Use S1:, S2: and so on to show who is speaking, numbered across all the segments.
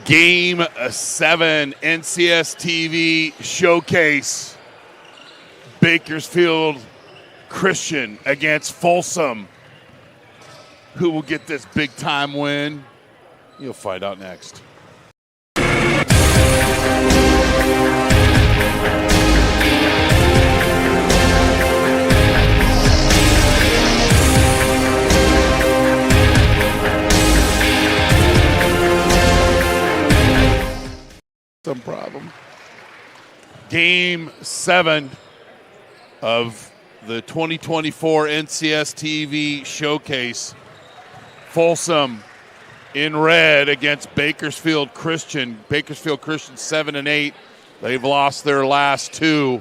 S1: Game 7 NCS TV Showcase. Bakersfield Christian against Folsom. Who will get this big-time win? You'll find out next. Some problem. Game 7 of the 2024 NCS TV Showcase. Folsom in red against Bakersfield Christian. Bakersfield Christian 7-8. They've lost their last 2.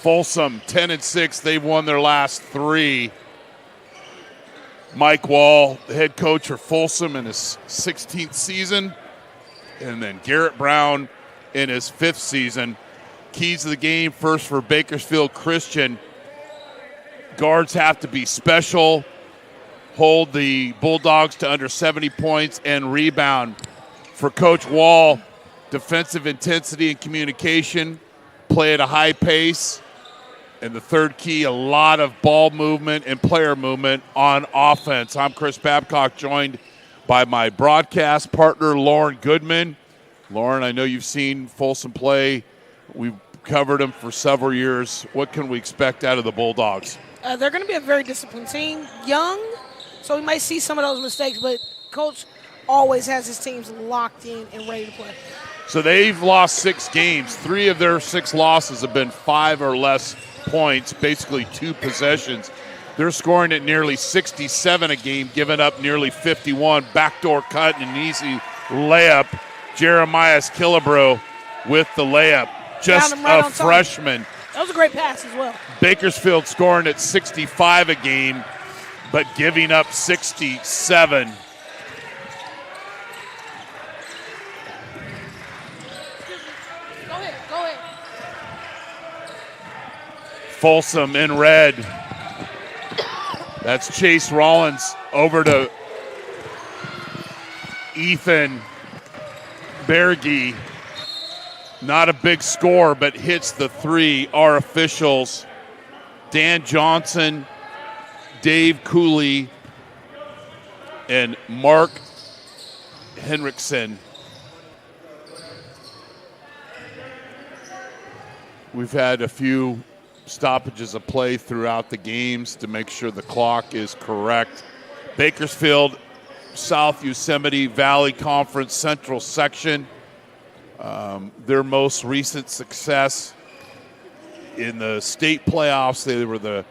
S1: Folsom 10-6. They've won their last 3. Mike Wall, the head coach for Folsom in his 16th season. And then Garrett Brown in his 5th season. Keys of the game first for Bakersfield Christian. Guards have to be special, hold the Bulldogs to under 70 points, and rebound. For Coach Wall, defensive intensity and communication, play at a high pace. And the third key, a lot of ball movement and player movement on offense. I'm Chris Babcock, joined by my broadcast partner, Lauren Goodman. Lauren, I know you've seen Folsom play. We've covered them for several years. What can we expect out of the Bulldogs?
S2: They're going to be a very disciplined team. Young, so we might see some of those mistakes, but Coach always has his teams locked in and ready to play.
S1: So they've lost 6 games. 3 of their 6 losses have been 5 or less points, basically 2 possessions. They're scoring at nearly 67 a game, giving up nearly 51. Backdoor cut and an easy layup. Jeremiah Killebrew with the layup. Just a freshman.
S2: That was a great pass as well.
S1: Bakersfield scoring at 65 a game, but giving up 67.
S2: Go ahead.
S1: Folsom in red. That's Chase Rollins over to Ethan Berge. Not a big score, but hits the 3. Our officials, Dan Johnson, Dave Cooley, and Mark Henriksen. We've had a few stoppages of play throughout the games to make sure the clock is correct. Bakersfield, South Yosemite Valley Conference Central Section. Their most recent success in the state playoffs, they were the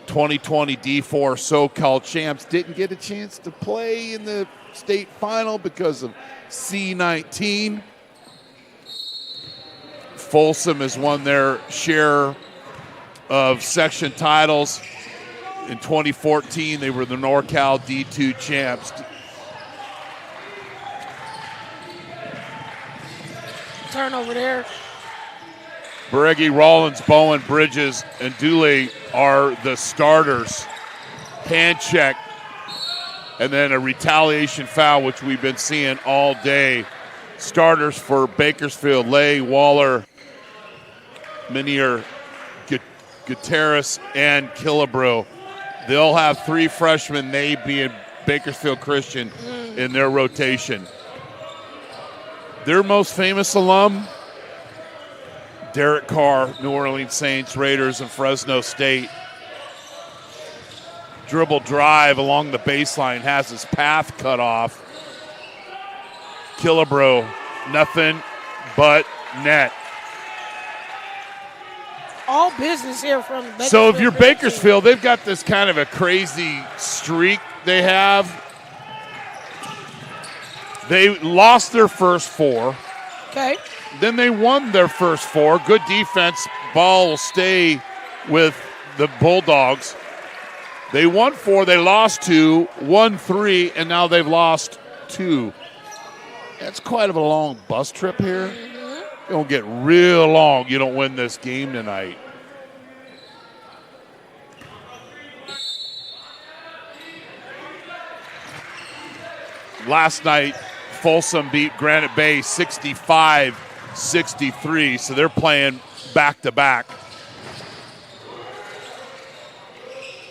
S1: 2020 D4 SoCal champs. Didn't get a chance to play in the state final because of C-19. Folsom has won their share of section titles. In 2014, they were the NorCal D2 champs.
S2: Turnover there.
S1: Beregi, Rollins, Bowen, Bridges, and Dooley are the starters. Hand check, and then a retaliation foul, which we've been seeing all day. Starters for Bakersfield, Lay, Waller, Minier, Gutierrez, and Killebrew. They'll have 3 freshmen, they being Bakersfield Christian, in their rotation. Their most famous alum, Derek Carr, New Orleans Saints, Raiders, and Fresno State. Dribble drive along the baseline, has his path cut off. Killebrew, nothing but net.
S2: All business here from Bakersfield.
S1: So if you're Bakersfield, they've got this kind of a crazy streak they have. They lost their first 4.
S2: Okay.
S1: Then they won their first 4. Good defense. Ball will stay with the Bulldogs. They won 4. They lost 2. Won 3. And now they've lost 2. That's quite of a long bus trip here. It's going to get real long. You don't win this game tonight. Last night, Folsom beat Granite Bay 65-63, so they're playing back-to-back.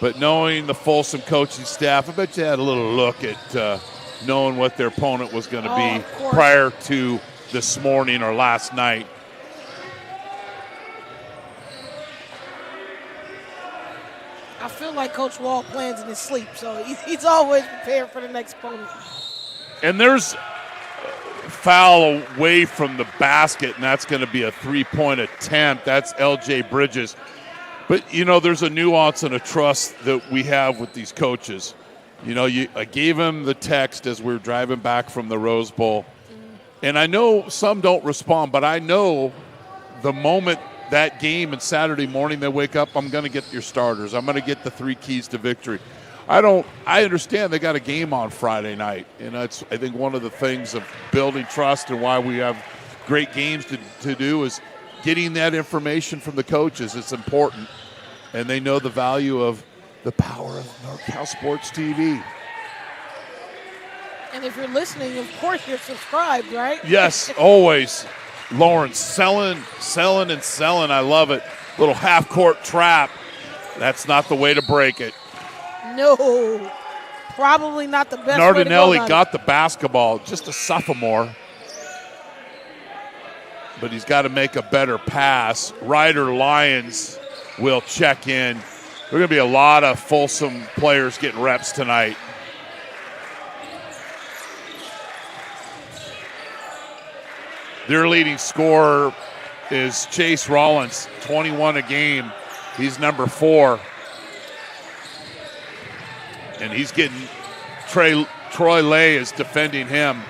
S1: But knowing the Folsom coaching staff, I bet you had a little look at knowing what their opponent was going to be prior to this morning or last night.
S2: I feel like Coach Wall plans in his sleep, so he's always prepared for the next opponent.
S1: And there's a foul away from the basket, and that's going to be a three-point attempt. That's L.J. Bridges. But, you know, there's a nuance and a trust that we have with these coaches. You know, I gave him the text as we were driving back from the Rose Bowl. And I know some don't respond, but I know the moment that game and Saturday morning they wake up, I'm going to get your starters. I'm going to get the 3 keys to victory. I understand they got a game on Friday night. And that's, I think, one of the things of building trust and why we have great games to do is getting that information from the coaches. It's important. And they know the value of the power of NorCal Sports TV.
S2: And if you're listening, of course you're subscribed, right?
S1: Yes, always. Lawrence selling. I love it. Little half-court trap. That's not the way to break it.
S2: No, probably not the best
S1: Nardinelli
S2: way to go
S1: got the basketball, just a sophomore. But he's got to make a better pass. Ryder Lyons will check in. There are going to be a lot of Folsom players getting reps tonight. Their leading scorer is Chase Rollins, 21 a game. He's number 4. And he's getting Troy Lay is defending him.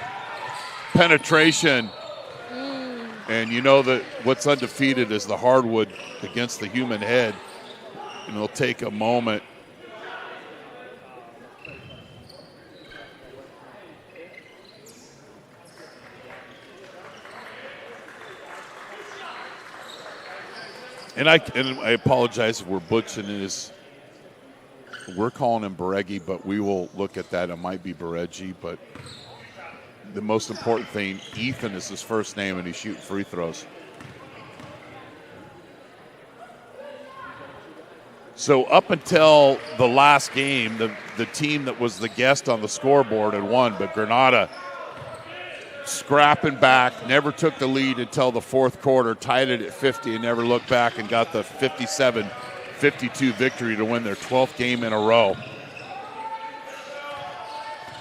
S1: Penetration. And you know that what's undefeated is the hardwood against the human head. And it'll take a moment. And I apologize if we're butchering his. We're calling him Beregi, but we will look at that. It might be Beregi, but the most important thing, Ethan is his first name, and he's shooting free throws. So up until the last game, the team that was the guest on the scoreboard had won, but Granada scrapping back, never took the lead until the fourth quarter, tied it at 50 and never looked back and got the 57-52 victory to win their 12th game in a row.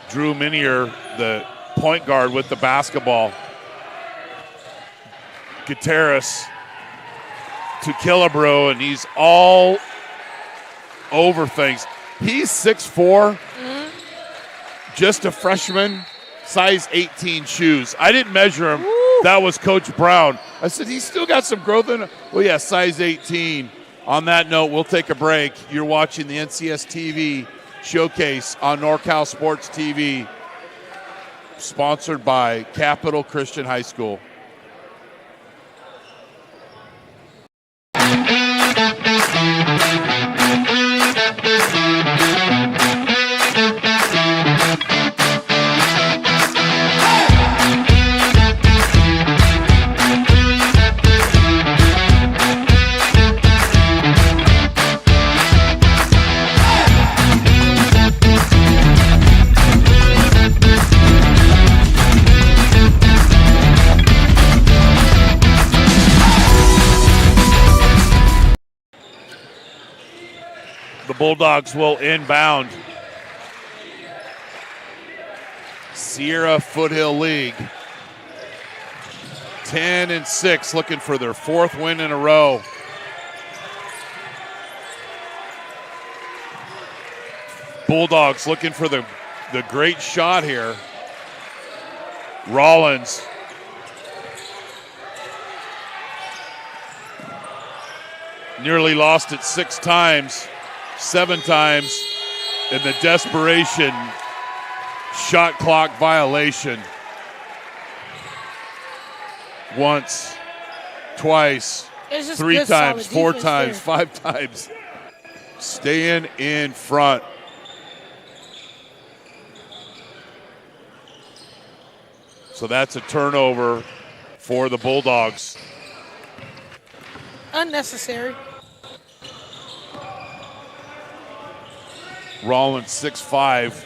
S1: Drew Minier, the point guard with the basketball. Gutierrez to Killebrew, and he's all over things. He's 6'4", just a freshman, size 18 shoes. I didn't measure him. Woo. That was Coach Brown. I said, he's still got some growth in him. Well, yeah, size 18. On that note, we'll take a break. You're watching the NCS TV Showcase on NorCal Sports TV, sponsored by Capital Christian High School. Bulldogs will inbound. Sierra Foothill League 10-6, looking for their 4th win in a row. Bulldogs looking for the great shot here. Rollins. Nearly lost it 6 times. 7 times in the desperation shot clock violation. Once, twice, 3 times, 4 times, 5 times. Staying in front. So that's a turnover for the Bulldogs.
S2: Unnecessary.
S1: Rollins 6'5".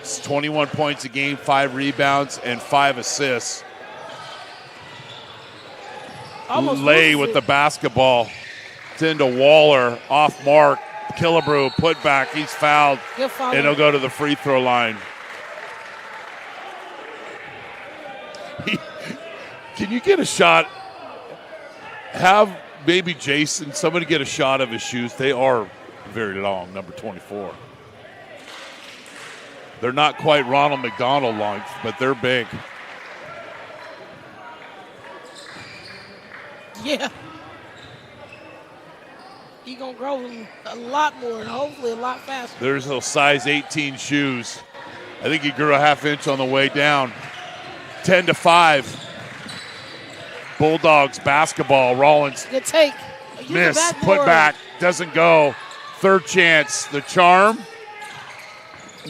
S1: It's 21 points a game, 5 rebounds, and 5 assists. Lay with the basketball. It's into Waller, off mark. Killebrew, put back. He's fouled, and he'll go to the free throw line. Can you get a shot? Have maybe Jason, somebody get a shot of his shoes. They are very long, number 24. They're not quite Ronald McDonald length, but they're big.
S2: Yeah. He's going to grow them a lot more and hopefully a lot faster.
S1: There's those size 18 shoes. I think he grew a half inch on the way down. 10-5. Bulldogs basketball. Rollins.
S2: Good take.
S1: Miss. Put back. Doesn't go. Third chance. The charm.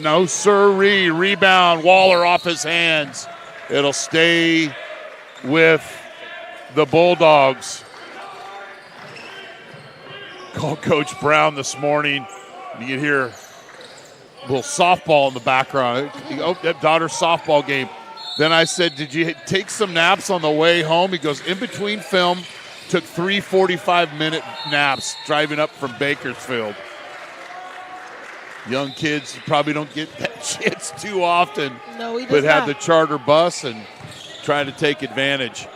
S1: No sirree. Rebound. Waller off his hands. It'll stay with the Bulldogs. Called Coach Brown this morning. You can hear a little softball in the background. Oh, that daughter's softball game. Then I said, did you take some naps on the way home? He goes, in between film, took 3 45-minute naps driving up from Bakersfield. Young kids probably don't get that chance too often.
S2: No, he does
S1: but
S2: not.
S1: had the charter bus and tried to take advantage.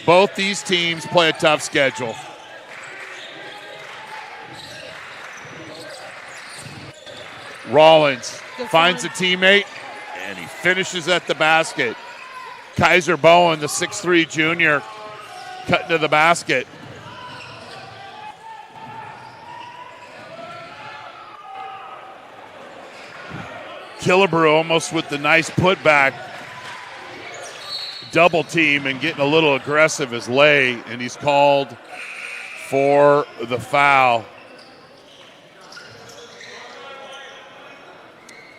S1: Both these teams play a tough schedule. Rollins finds a teammate, and he finishes at the basket. Kaiser Bowen, the 6'3 junior, cutting to the basket. Killebrew almost with the nice putback. Double team and getting a little aggressive as Lay, and he's called for the foul.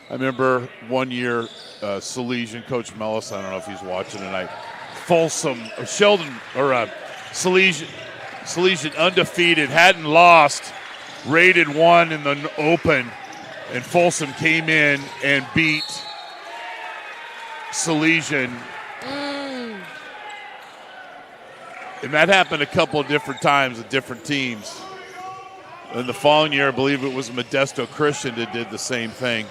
S1: I remember one year, Salesian, Coach Mellis, I don't know if he's watching tonight, Folsom, or Sheldon, or Salesian undefeated, hadn't lost, rated 1 in the open, and Folsom came in and beat Salesian. And that happened a couple of different times with different teams. And the following year, I believe it was Modesto Christian that did the same thing.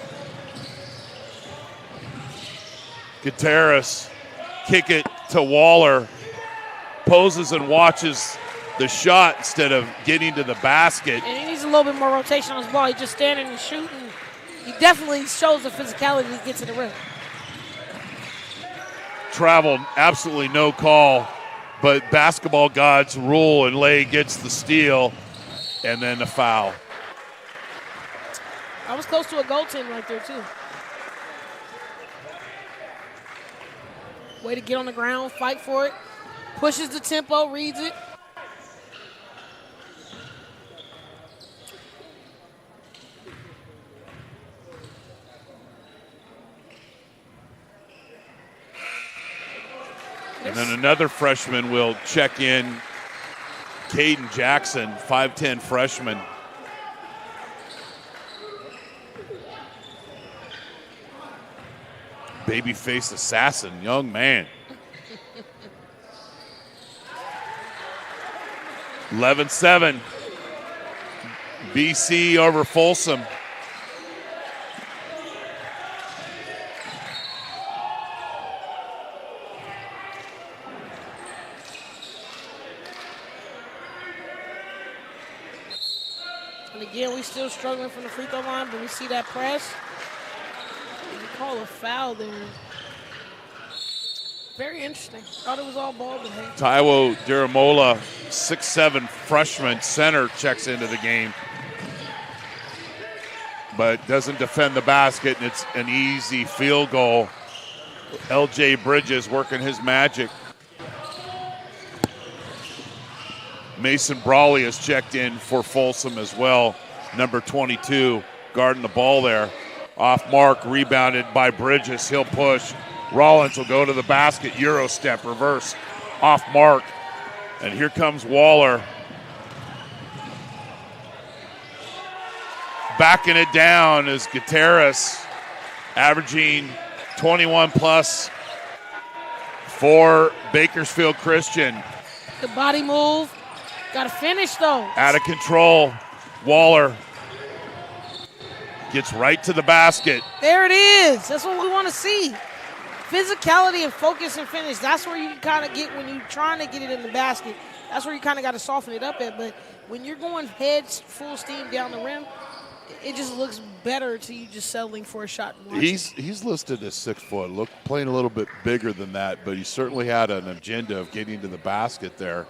S1: Gutierrez, kick it to Waller, poses and watches the shot instead of getting to the basket.
S2: And he needs a little bit more rotation on his ball. He's just standing and shooting. He definitely shows the physicality to get to the rim.
S1: Traveled, absolutely no call. But basketball gods rule, and Lay gets the steal, and then the foul.
S2: I was close to a goaltend right there, too. Way to get on the ground, fight for it. Pushes the tempo, reads it.
S1: And then another freshman will check in, Caden Jackson, 5'10 freshman. Babyface assassin, young man. 11-7. BC over Folsom.
S2: Again, we still struggling from the free throw line, but we see that press. We call a foul there. Very interesting. Thought it was all ball, but hey.
S1: Taiwo Diramola, 6'7 freshman center, checks into the game. But doesn't defend the basket, and it's an easy field goal. LJ Bridges working his magic. Mason Brawley has checked in for Folsom as well. Number 22, guarding the ball there. Off mark, rebounded by Bridges. He'll push. Rollins will go to the basket. Euro step, reverse. Off mark. And here comes Waller. Backing it down is Gutierrez, averaging 21 plus for Bakersfield Christian.
S2: The body move. Got to finish, though.
S1: Out of control. Waller gets right to the basket.
S2: There it is. That's what we want to see. Physicality and focus and finish. That's where you kind of get when you're trying to get it in the basket. That's where you kind of got to soften it up at. But when you're going heads full steam down the rim, it just looks better to you just settling for a shot. And
S1: He's listed as 6 foot. Playing a little bit bigger than that, but he certainly had an agenda of getting to the basket there.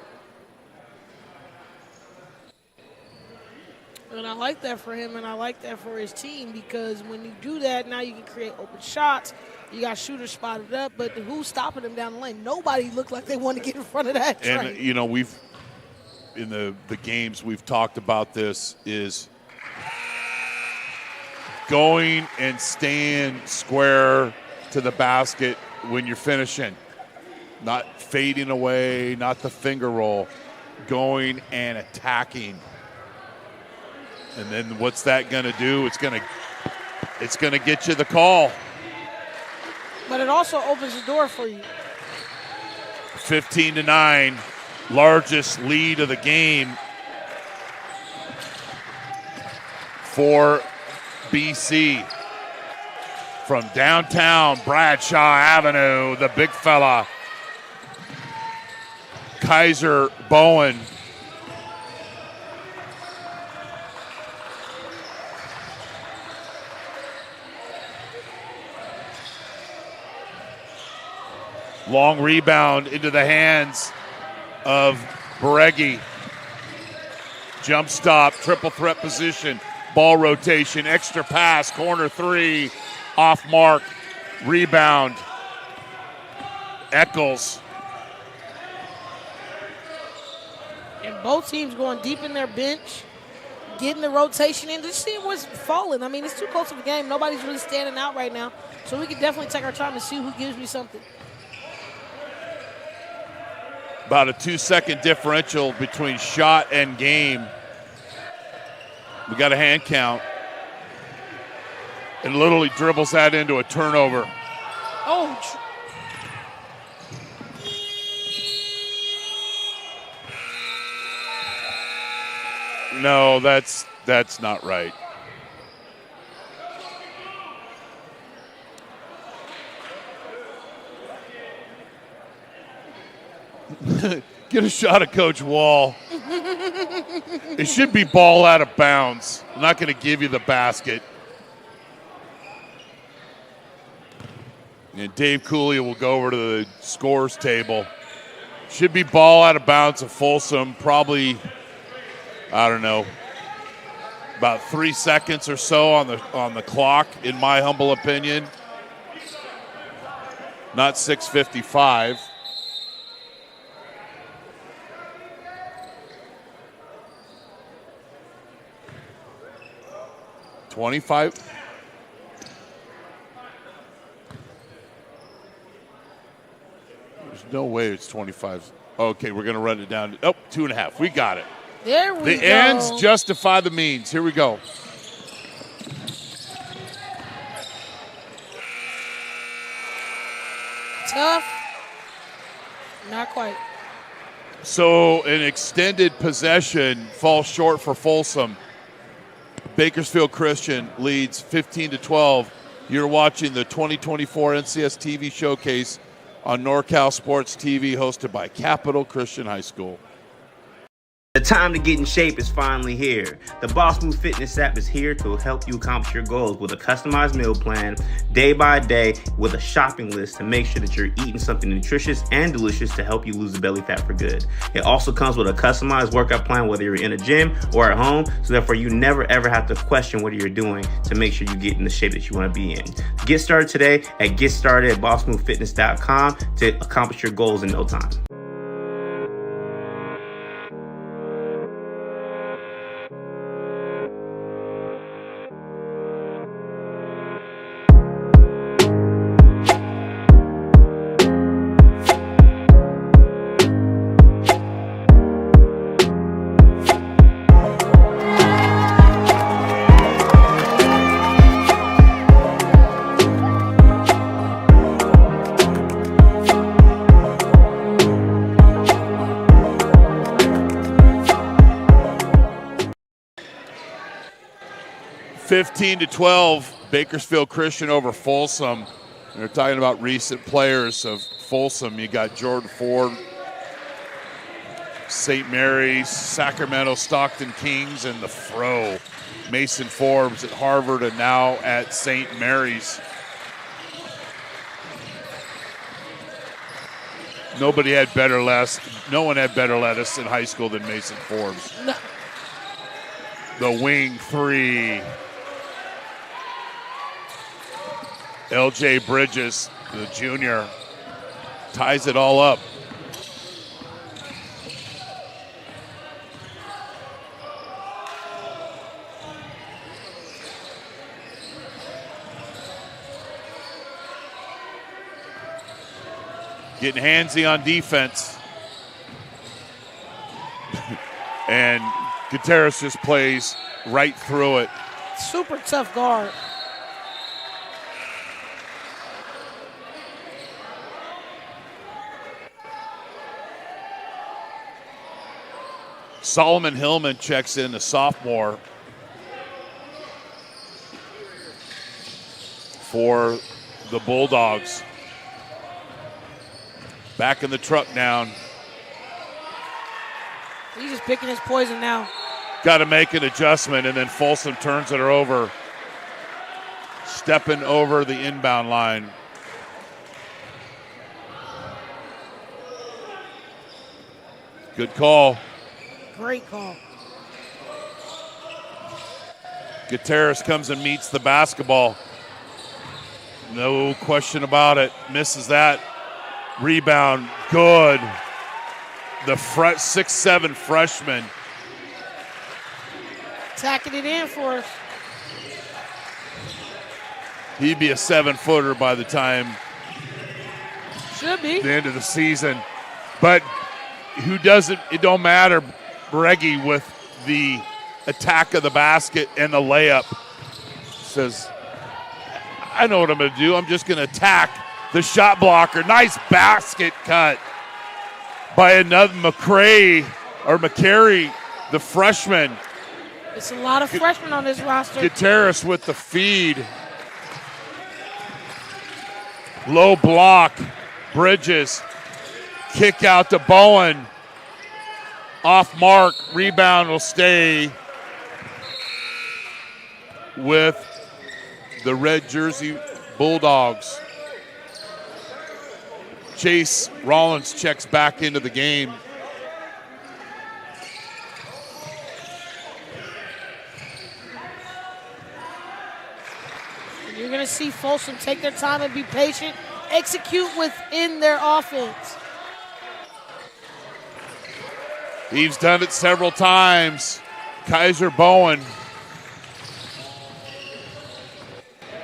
S2: And I like that for him, and I like that for his team, because when you do that, now you can create open shots. You got shooters spotted up, but who's stopping them down the lane? Nobody looked like they want to get in front of that train.
S1: And, you know, we've in the games we've talked about this is going and staying square to the basket when you're finishing. Not fading away, not the finger roll. Going and attacking. And then what's that going to do? It's going to get you the call.
S2: But it also opens the door for you.
S1: 15-9, largest lead of the game for BC. From downtown Bradshaw Avenue, the big fella, Kaiser Bowen. Long rebound into the hands of Beregi. Jump stop, triple threat position, ball rotation, extra pass, corner three, off mark, rebound. Eccles.
S2: And both teams going deep in their bench, getting the rotation in, just seeing what's falling. I mean, it's too close of a game. Nobody's really standing out right now. So we can definitely take our time and see who gives me something.
S1: About a 2-second differential between shot and game. We got a hand count. And literally dribbles that into a turnover.
S2: Oh,
S1: no, that's not right. Get a shot at Coach Wall. It should be ball out of bounds. I'm not going to give you the basket. And Dave Cooley will go over to the scores table. Should be ball out of bounds of Folsom. Probably, I don't know, about 3 seconds or so on the clock, in my humble opinion. Not 6:55. $25. There's no way it's 25. Okay, we're going to run it down. Oh, 2.5. We got it.
S2: There we go.
S1: The ends justify the means. Here we go.
S2: Tough. Not quite.
S1: So an extended possession falls short for Folsom. Bakersfield Christian leads 15-12. You're watching the 2024 NCS TV Showcase on NorCal Sports TV, hosted by Capital Christian High School.
S3: The time to get in shape is finally here. The Boss Move Fitness app is here to help you accomplish your goals with a customized meal plan, day by day, with a shopping list to make sure that you're eating something nutritious and delicious to help you lose the belly fat for good. It also comes with a customized workout plan, whether you're in a gym or at home, so therefore you never ever have to question what you're doing to make sure you get in the shape that you want to be in. Get started today at GetStartedAtBossMoveFitness.com to accomplish your goals in no time.
S1: 15-12, Bakersfield Christian over Folsom. They're talking about recent players of Folsom. You got Jordan Ford, St. Mary's, Sacramento, Stockton Kings, and the Fro. Mason Forbes at Harvard and now at St. Mary's. No one had better lettuce in high school than Mason Forbes.
S2: No.
S1: The wing three. LJ Bridges, the junior, ties it all up. Getting handsy on defense. And Gutierrez just plays right through it.
S2: Super tough guard.
S1: Solomon Hillman checks in, the sophomore, for the Bulldogs. Back in the truck down.
S2: He's just picking his poison now.
S1: Got to make an adjustment, and then Folsom turns it over. Stepping over the inbound line. Good call.
S2: Great call.
S1: Gutierrez comes and meets the basketball. No question about it. Misses that. Rebound, good. The 6'7" freshman.
S2: Tacking it in for us.
S1: He'd be a 7-footer by the time
S2: Should be.
S1: the end of the season. But who doesn't, it don't matter, Breggy, with the attack of the basket and the layup. Says, I know what I'm going to do. I'm just going to attack the shot blocker. Nice basket cut by another McCary, the freshman.
S2: It's a lot of freshmen on this roster.
S1: Gutierrez with the feed. Low block. Bridges. Kick out to Bowen. Off mark. Rebound will stay with the red jersey Bulldogs. Chase Rollins checks back into the game.
S2: You're going to see Folsom take their time and be patient, execute within their offense.
S1: He's done it several times. Kaiser Bowen.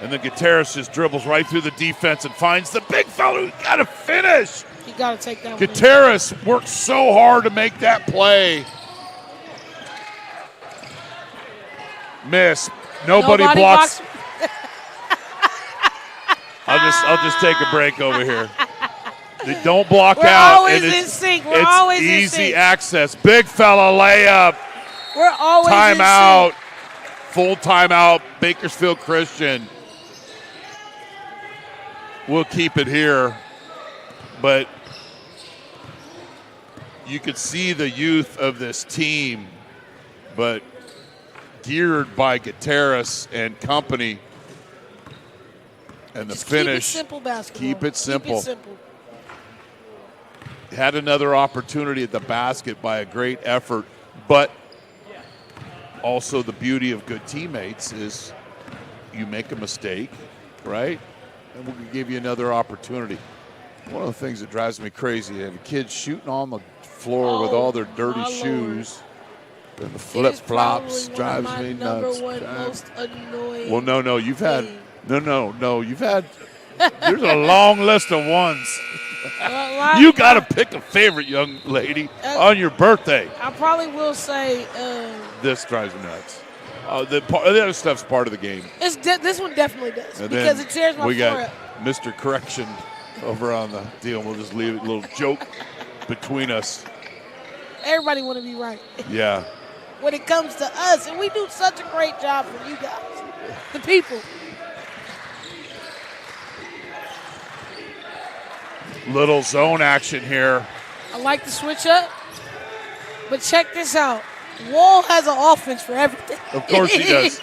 S1: And then Gutierrez just dribbles right through the defense and finds the big fella who's got to finish.
S2: You got to take that one.
S1: Gutierrez worked so hard to make that play. Miss. Nobody blocks. I'll just take a break over here. They don't block
S2: We're
S1: out.
S2: Always
S1: and
S2: in sync. We're
S1: it's
S2: always in
S1: easy
S2: sync.
S1: access. Big fella layup.
S2: We're always
S1: Timeout.
S2: in sync.
S1: Full timeout. Bakersfield Christian. We'll keep it here. But you could see the youth of this team, but geared by Gutierrez and company. And the
S2: Just
S1: finish.
S2: Keep it simple basketball.
S1: Keep it simple.
S2: Keep it simple.
S1: Had another opportunity at the basket by a great effort, but also the beauty of good teammates is you make a mistake, right? And we'll give you another opportunity. One of the things that drives me crazy, you have kids shooting on the floor with all their dirty shoes. And the flip-flops drives me nuts.
S2: Most annoying
S1: Well, no, you've had you've had there's a long list of ones. You got to pick a favorite, young lady, on your birthday.
S2: I probably will say
S1: This drives me nuts. The other stuff's part of the game.
S2: This one definitely does,
S1: And
S2: because
S1: then
S2: it tears my
S1: we
S2: floor
S1: got
S2: up.
S1: Mr. Correction over on the deal. We'll just leave it a little joke between us.
S2: Everybody want to be right
S1: Yeah.
S2: when it comes to us, and we do such a great job for you guys. The people.
S1: Little zone action here.
S2: I like the switch up, but check this out. Wall has an offense for everything.
S1: Of course he does.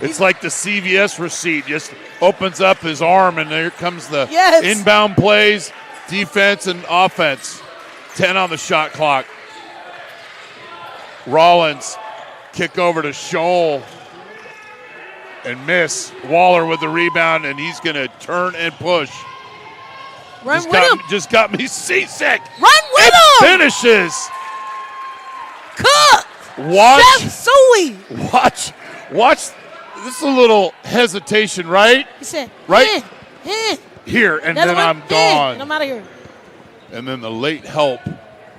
S1: It's like the CVS receipt. Just opens up his arm, and there comes the inbound plays, defense and offense. 10 on the shot clock. Rollins, kick over to Scholl and miss. Waller with the rebound, and he's going to turn and push.
S2: Run with him.
S1: Just got me seasick.
S2: Run with him.
S1: Finishes.
S2: Cook.
S1: Watch.
S2: Chef Suey.
S1: Watch. This is a little hesitation, right?
S2: He said,
S1: right? Here, and then I'm gone.
S2: And I'm out of here.
S1: And then the late help.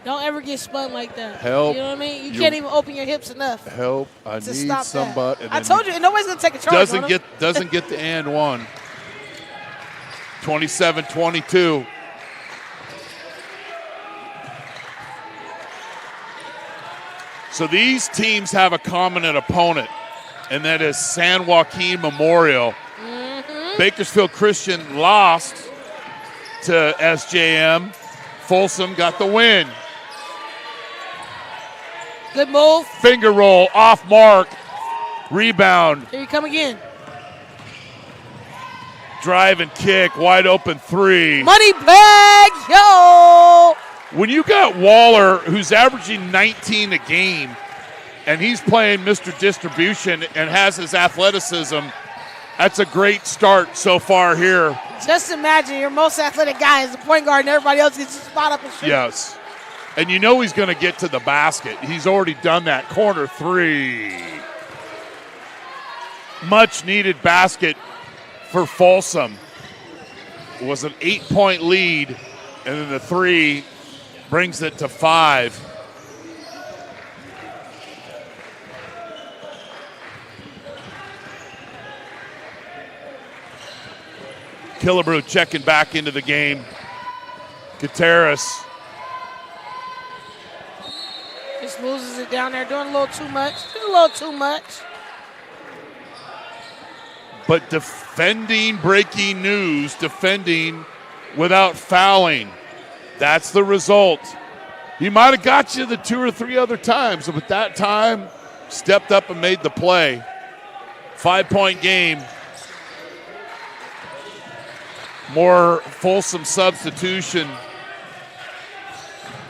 S2: Don't ever get spun like that.
S1: Help.
S2: You know what I mean? You can't even open your hips enough.
S1: Help. I need somebody.
S2: I told you, nobody's going to take a charge on him.
S1: Doesn't get the and one. 27-22. So these teams have a common opponent, and that is San Joaquin Memorial. Mm-hmm. Bakersfield Christian lost to SJM. Folsom got the win.
S2: Good move.
S1: Finger roll, off mark, rebound.
S2: Here you come again.
S1: Drive and kick, wide open three.
S2: Money bag, yo!
S1: When you got Waller, who's averaging 19 a game, and he's playing Mr. Distribution and has his athleticism, that's a great start so far here.
S2: Just imagine your most athletic guy is the point guard and everybody else gets to spot up and shoot.
S1: Yes. And you know he's going to get to the basket. He's already done that. Corner three. Much needed basket for Folsom. It was an 8-point lead, and then the three brings it to 5. Killebrew checking back into the game. Gutierrez.
S2: Just loses it down there, doing a little too much. Just a little too much.
S1: But defending breaking news, defending without fouling. That's the result. He might have got you the 2 or 3 other times, but that time stepped up and made the play. 5-point game. More Folsom substitution.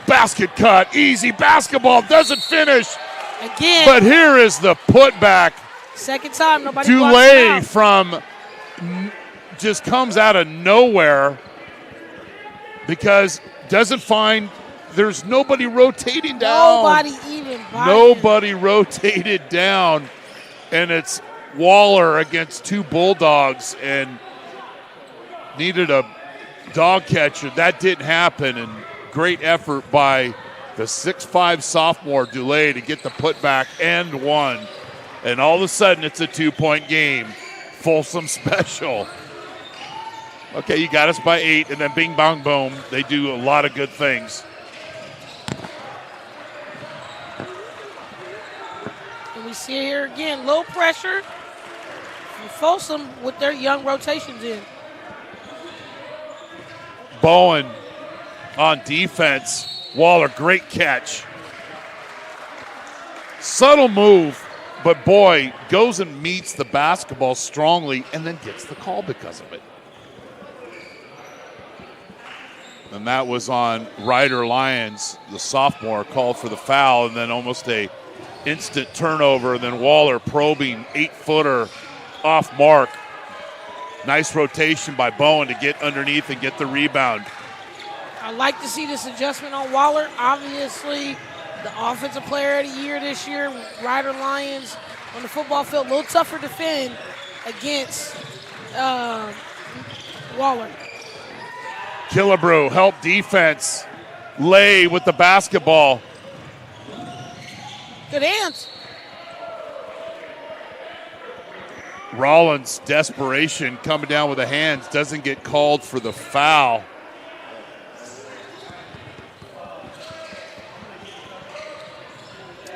S1: Basket cut, easy basketball, doesn't finish.
S2: Again.
S1: But here is the putback.
S2: Second time, nobody
S1: Dulé from just comes out of nowhere because doesn't find, there's nobody rotating down.
S2: Nobody even
S1: Nobody rotated down. And it's Waller against 2 Bulldogs and needed a dog catcher. That didn't happen, and great effort by the 6'5 sophomore Dulé to get the putback and one. And all of a sudden, it's a 2-point game. Folsom special. Okay, you got us by 8, and then bing, bong, boom. They do a lot of good things.
S2: And we see here again, low pressure. And Folsom with their young rotations in.
S1: Bowen on defense. Waller, great catch. Subtle move, but boy, goes and meets the basketball strongly and then gets the call because of it. And that was on Ryder Lyons, the sophomore, called for the foul, and then almost a instant turnover. And then Waller probing 8-footer off mark. Nice rotation by Bowen to get underneath and get the rebound.
S2: I like to see this adjustment on Waller. Obviously, the offensive player of the year this year, Ryder Lyons, on the football field, a little tougher to defend against Waller.
S1: Killebrew, help defense. Lay with the basketball.
S2: Good hands.
S1: Rollins, desperation, coming down with the hands, doesn't get called for the foul.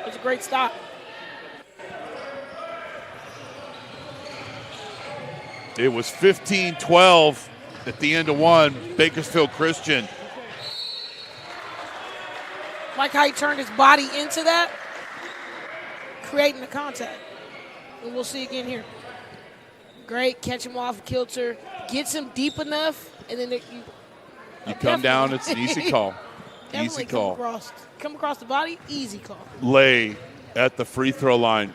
S2: It's a great stop.
S1: It was 15-12 at the end of one. Bakersfield Christian.
S2: Like how he turned his body into that, creating the contact. And we'll see again here. Great, catch him off kilter, gets him deep enough, and then
S1: you come down, it's an easy call.
S2: Easy call. Come across the body, easy call.
S1: Lay at the free throw line.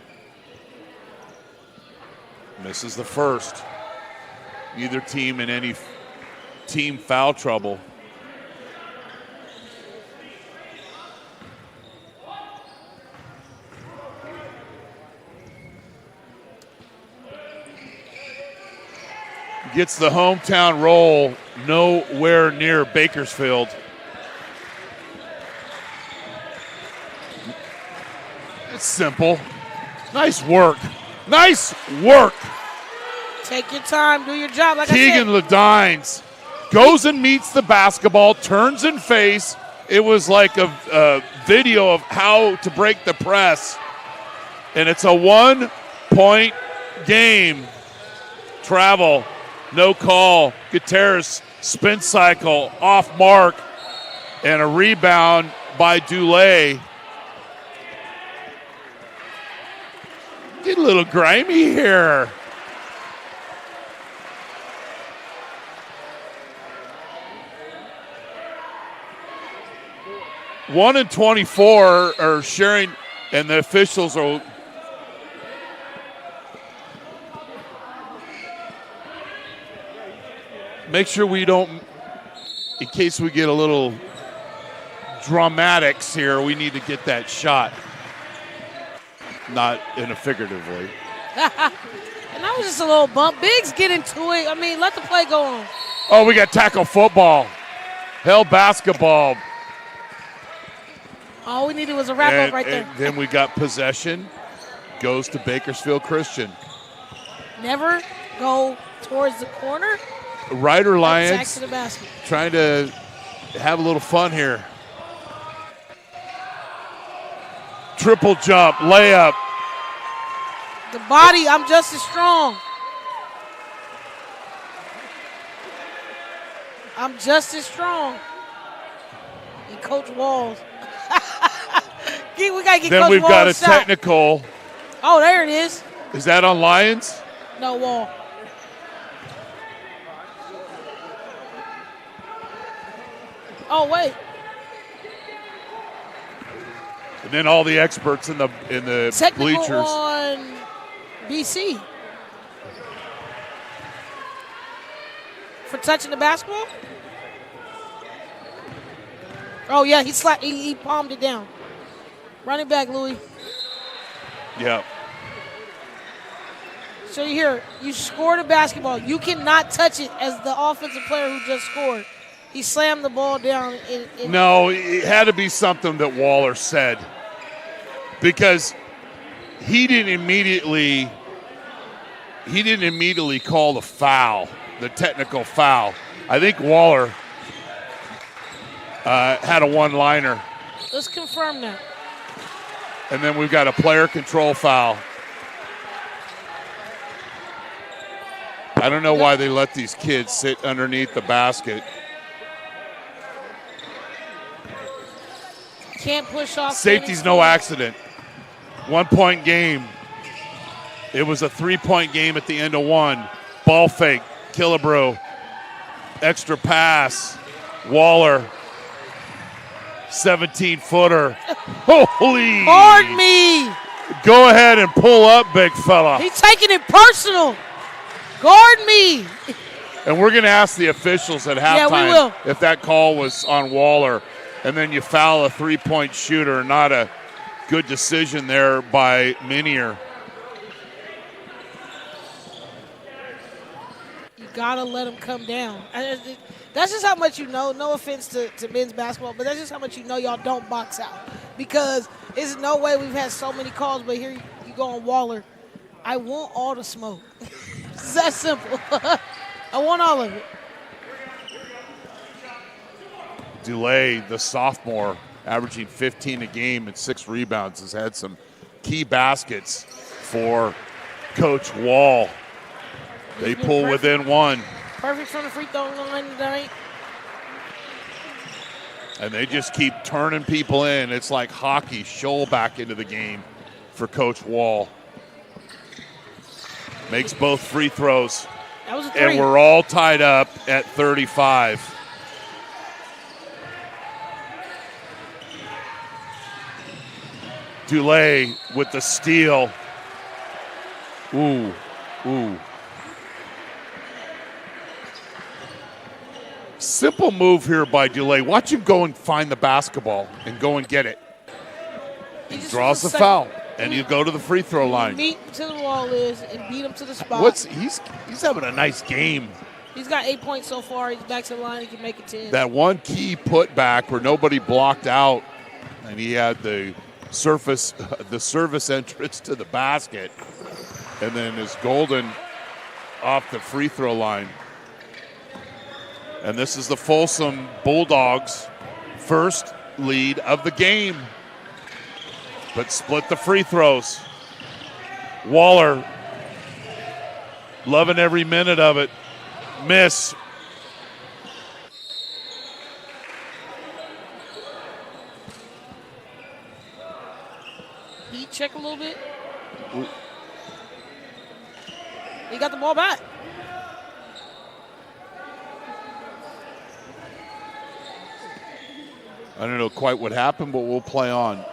S1: Misses the first. Neither team in any team foul trouble. Gets the hometown roll, nowhere near Bakersfield. It's simple. Nice work. Nice work.
S2: Take your time, do your job. Like
S1: Keegan Ledines goes and meets the basketball, turns and face. It was like a video of how to break the press. And it's a 1-point game. Travel. No call. Gutierrez spin cycle off mark and a rebound by Dulé. Get a little grimy here. One and 24 are sharing, and the officials are. Make sure we don't, in case we get a little dramatics here, we need to get that shot. Not in a figurative way.
S2: And that was just a little bump. Biggs get into it. I mean, let the play go on.
S1: Oh, we got tackle football. Held basketball.
S2: All we needed was a wrap-up right there.
S1: And then we got possession. Goes to Bakersfield Christian.
S2: Never go towards the corner.
S1: Ryder Lions
S2: to the basket.
S1: Trying to have a little fun here. Triple jump, layup.
S2: The body, I'm just as strong. I'm just as strong. And Coach Walls. We got to get
S1: then
S2: Coach
S1: we've
S2: Walls
S1: got a
S2: shot.
S1: technical.
S2: Oh, there it is.
S1: Is that on Lions?
S2: No, Wall. Oh, wait.
S1: And then all the experts in the
S2: Technical
S1: bleachers.
S2: On BC. For touching the basketball? Oh, yeah, he palmed it down. Running back, Louis.
S1: Yeah.
S2: So you scored a basketball. You cannot touch it as the offensive player who just scored. He slammed the ball down.
S1: No, it had to be something that Waller said, because he didn't immediately call the foul, the technical foul. I think Waller had a one-liner.
S2: Let's confirm that.
S1: And then we've got a player control foul. I don't know why they let these kids sit underneath the basket.
S2: Can't push off.
S1: Safety's no accident. 1-point game. It was a 3-point game at the end of one. Ball fake. Killebrew. Extra pass. Waller. 17-footer. Holy.
S2: Guard me.
S1: Go ahead and pull up, big fella.
S2: He's taking it personal. Guard me.
S1: And we're going to ask the officials at halftime if that call was on Waller. And then you foul a 3-point shooter. Not a good decision there by Minier.
S2: You got to let him come down. That's just how much you know. No offense to men's basketball, but that's just how much you know y'all don't box out. Because there's no way we've had so many calls, but here you go on Waller. I want all the smoke. It's that simple. I want all of it.
S1: Delay, the sophomore, averaging 15 a game and 6 rebounds, has had some key baskets for Coach Wall. They pull within one.
S2: Perfect from the free throw line tonight.
S1: And they just keep turning people in. It's like hockey. Scholl back into the game for Coach Wall. Makes both free throws.
S2: That was a 3.
S1: And we're all tied up at 35. Dulé with the steal. Ooh. Simple move here by Dulé. Watch him go and find the basketball and go and get it. He draws the foul, and you go to the free throw line.
S2: Meet to the wall and beat him to the spot.
S1: He's having a nice game.
S2: He's got 8 points so far. He's back to the line. He can make it 10.
S1: That one key putback where nobody blocked out, and he had the service entrance to the basket, and then is Golden off the free throw line. And this is the Folsom Bulldogs' first lead of the game, but split the free throws. Waller loving every minute of it. Miss.
S2: Heat check a little bit. He got the ball back.
S1: I don't know quite what happened, but we'll play on.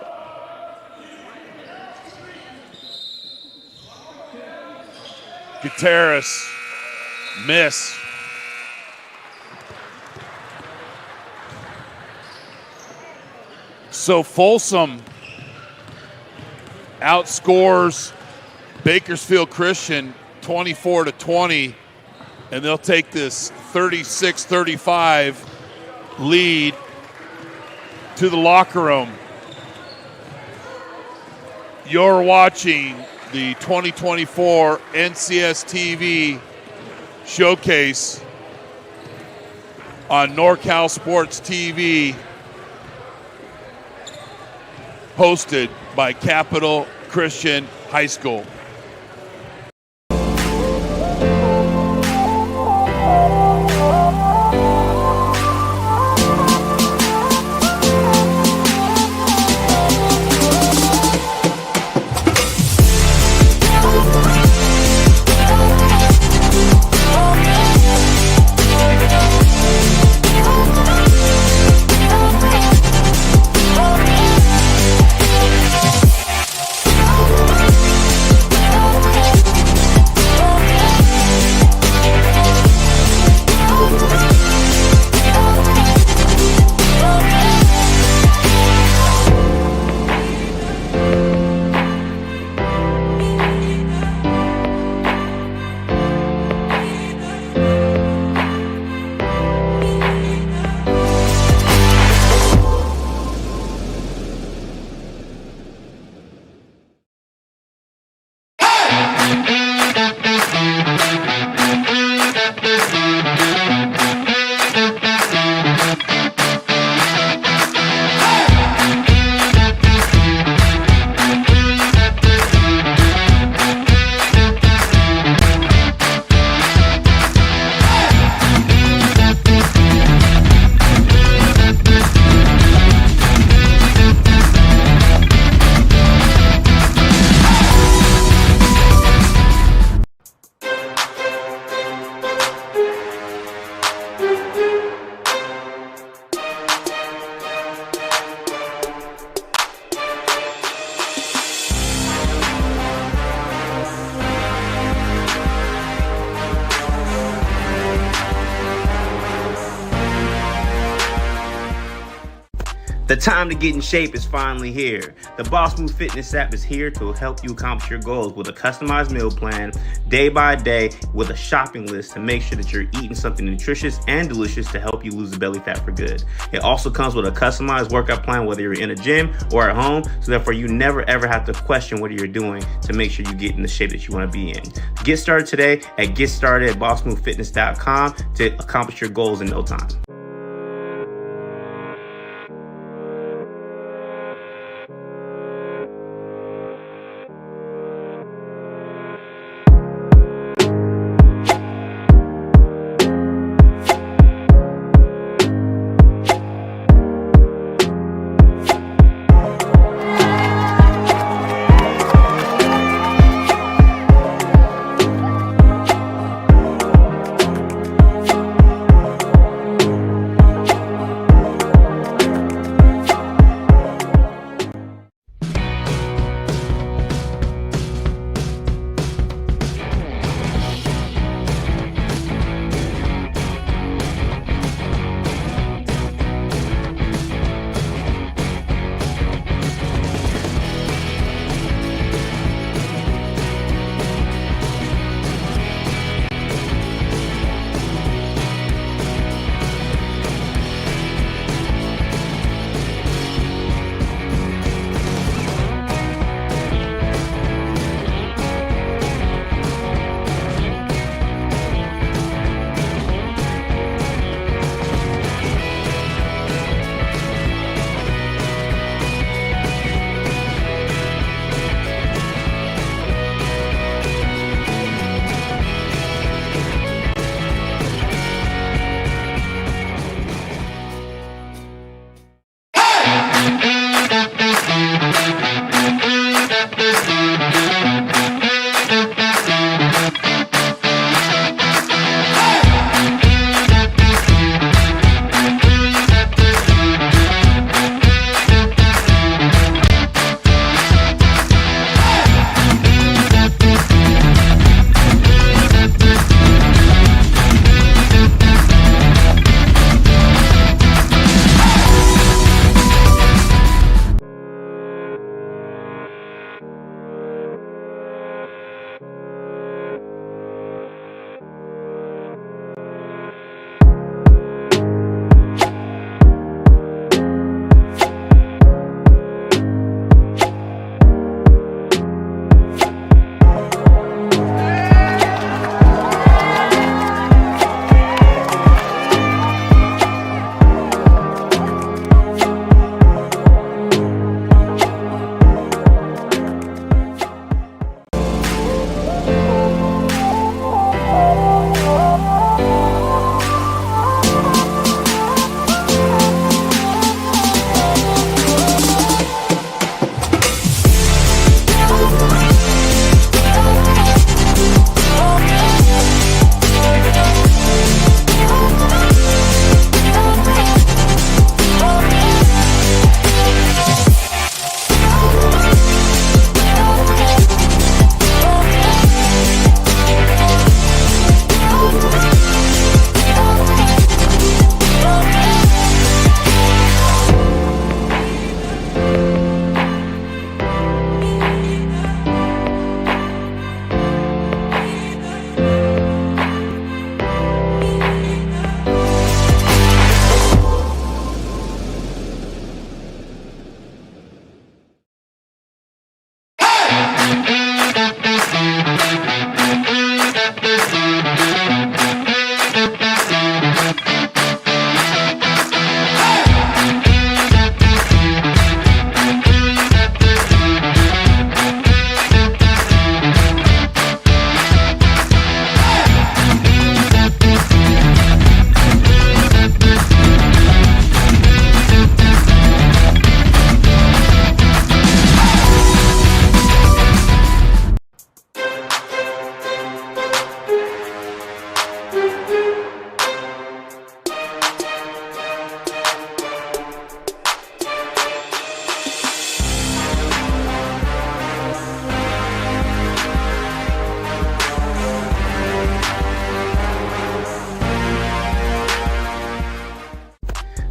S1: Gutierrez, miss. So Folsom outscores Bakersfield Christian 24-20, and they'll take this 36-35 lead to the locker room. You're watching the 2024 NCS TV showcase on NorCal Sports TV, hosted by Capital Christian High School.
S3: The time to get in shape is finally here. The Boss Move Fitness app is here to help you accomplish your goals with a customized meal plan, day by day, with a shopping list to make sure that you're eating something nutritious and delicious to help you lose the belly fat for good. It also comes with a customized workout plan, whether you're in a gym or at home, so therefore you never ever have to question what you're doing to make sure you get in the shape that you want to be in. Get started today at GetStartedAtBossMoveFitness.com to accomplish your goals in no time.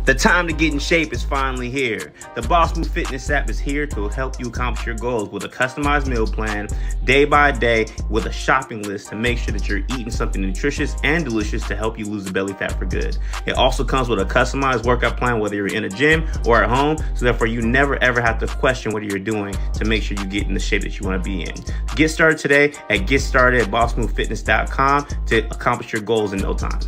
S3: The time to get in shape is finally here. The Boss Move Fitness app is here to help you accomplish your goals with a customized meal plan, day by day, with a shopping list to make sure that you're eating something nutritious and delicious to help you lose the belly fat for good. It also comes with a customized workout plan, whether you're in a gym or at home, so therefore you never ever have to question what you're doing to make sure you get in the shape that you want to be in. Get started today at GetStartedAtBossMoveFitness.com to accomplish your goals in no time.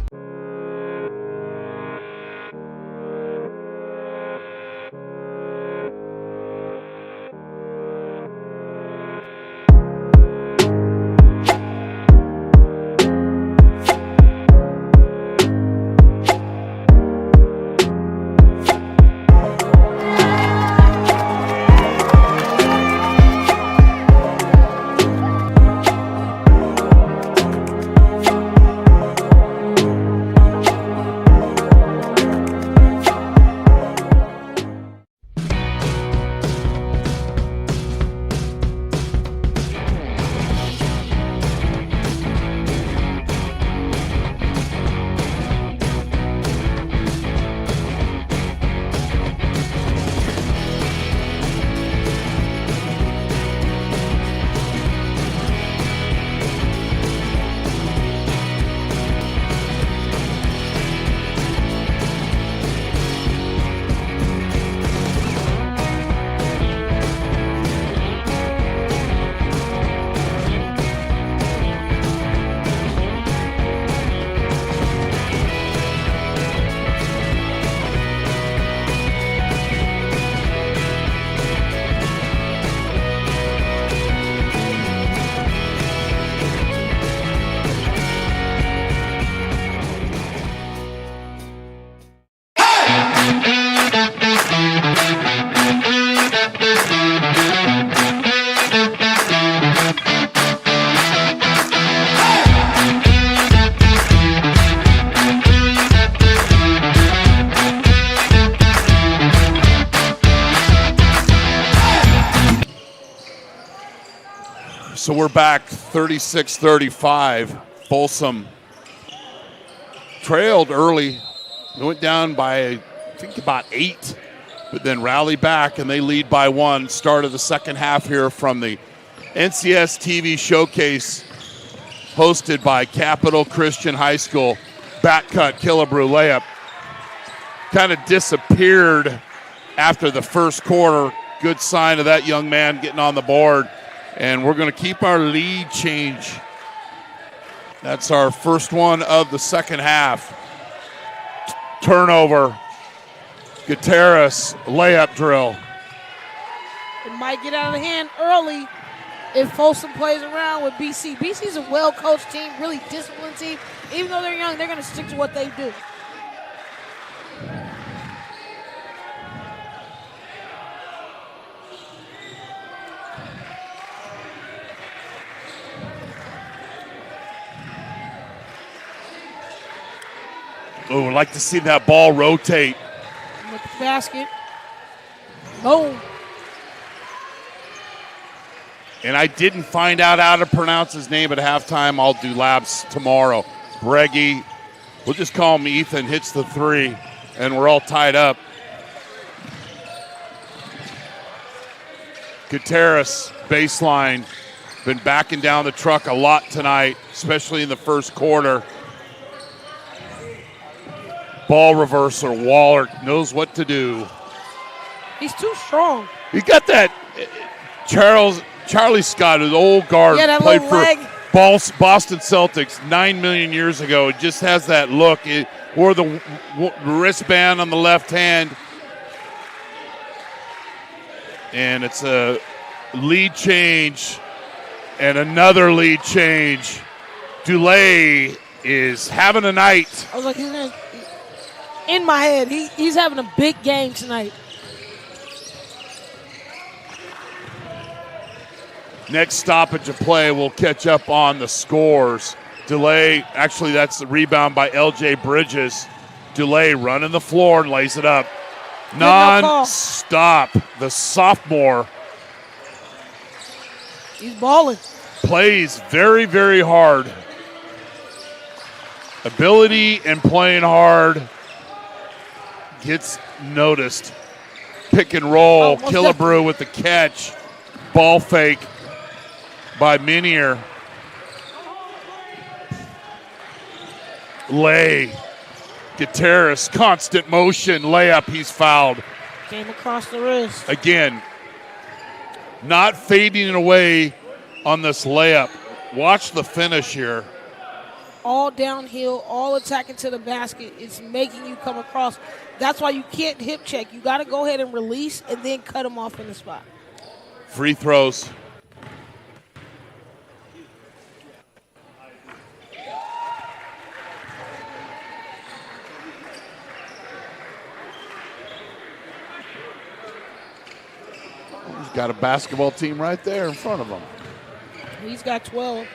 S1: So we're back 36-35. Folsom trailed early. They went down by, I think, about 8, but then rallied back, and they lead by 1. Start of the second half here from the NCS TV Showcase hosted by Capital Christian High School. Back cut, Killebrew layup. Kind of disappeared after the first quarter. Good sign of that young man getting on the board. And we're going to keep our lead change. That's our first one of the second half. Turnover. Gutierrez, layup drill.
S2: It might get out of hand early if Folsom plays around with BC. BC's a well-coached team, really disciplined team. Even though they're young, they're going to stick to what they do.
S1: Oh, I'd like to see that ball rotate.
S2: With the basket. Boom.
S1: And I didn't find out how to pronounce his name at halftime. I'll do labs tomorrow. Breggy, we'll just call him Ethan, hits the 3, and we're all tied up. Gutierrez, baseline, been backing down the truck a lot tonight, especially in the first quarter. Ball reversal. Waller knows what to do.
S2: He's too strong.
S1: He got that. Charles Charlie Scott, an old guard,
S2: Yeah, that
S1: played
S2: little
S1: for
S2: leg.
S1: Boston Celtics 9 million years ago. It just has that look. It wore the wristband on the left hand. And it's a lead change and another lead change. Dulé is having a night.
S2: I was like, in my head, he's having a big game tonight.
S1: Next stoppage of play will catch up on the scores. Dulé, actually that's the rebound by L.J. Bridges. Dulé running the floor and lays it up. Non-stop. The sophomore.
S2: He's balling.
S1: Plays very, very hard. Ability and playing hard gets noticed. Pick and roll. Killebrew with the catch. Ball fake by Minier. Lay. Gutierrez, constant motion. Layup, he's fouled.
S2: Came across the wrist.
S1: Again, not fading away on this layup. Watch the finish here.
S2: All downhill, all attacking to the basket. It's making you come across. That's why you can't hip check. You got to go ahead and release and then cut them off in the spot.
S1: Free throws. He's got a basketball team right there in front of him.
S2: He's got 12.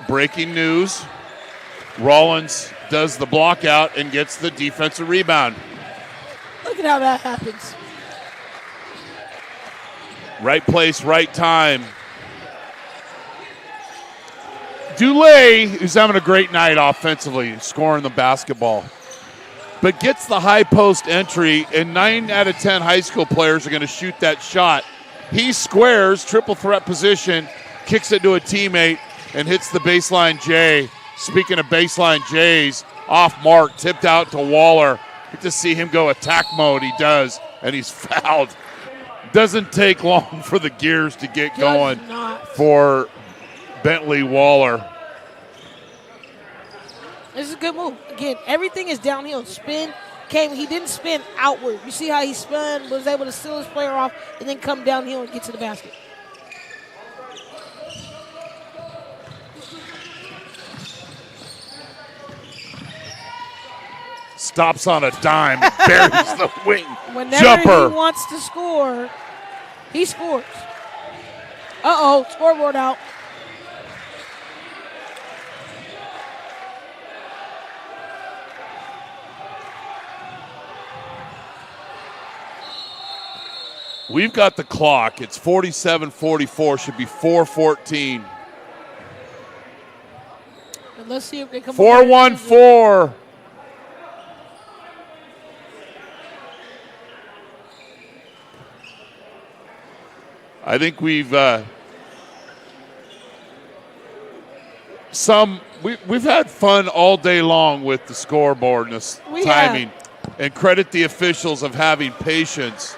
S1: Breaking news. Rollins does the block out and gets the defensive rebound.
S2: Look at how that happens.
S1: Right place, right time. Dulé, who's having a great night offensively, scoring the basketball, but gets the high post entry, and 9 out of 10 high school players are going to shoot that shot. He squares, triple threat position, kicks it to a teammate, and hits the baseline J. Speaking of baseline J's, off mark, tipped out to Waller. Get to see him go attack mode. He does, and he's fouled. Doesn't take long for the gears to get going for Bentley Waller.
S2: This is a good move. Again, everything is downhill. Spin came. He didn't spin outward. You see how he spun, was able to steal his player off, and then come downhill and get to the basket.
S1: Stops on a dime, buries the wing.
S2: Whenever
S1: jumper.
S2: He wants to score, he scores. Uh-oh, scoreboard out.
S1: We've got the clock. It's 47-44. Should be 4:14.
S2: And let's see if they come
S1: 4-1-4. I think we've we've had fun all day long with the scoreboard and this timing, and credit the officials of having patience.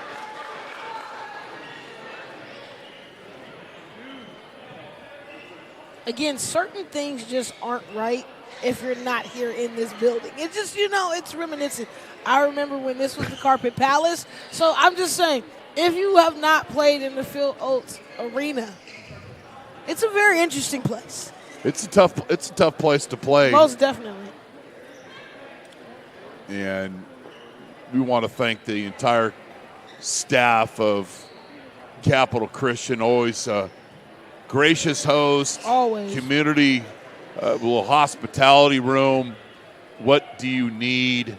S2: Again, certain things just aren't right if you're not here in this building. It's just, it's reminiscent. I remember when this was the Carpet Palace. So I'm just saying, if you have not played in the Phil Oates Arena, it's a very interesting place.
S1: It's a tough place to play.
S2: Most definitely.
S1: And we want to thank the entire staff of Capital Christian, always gracious host,
S2: always
S1: community, little hospitality room. What do you need?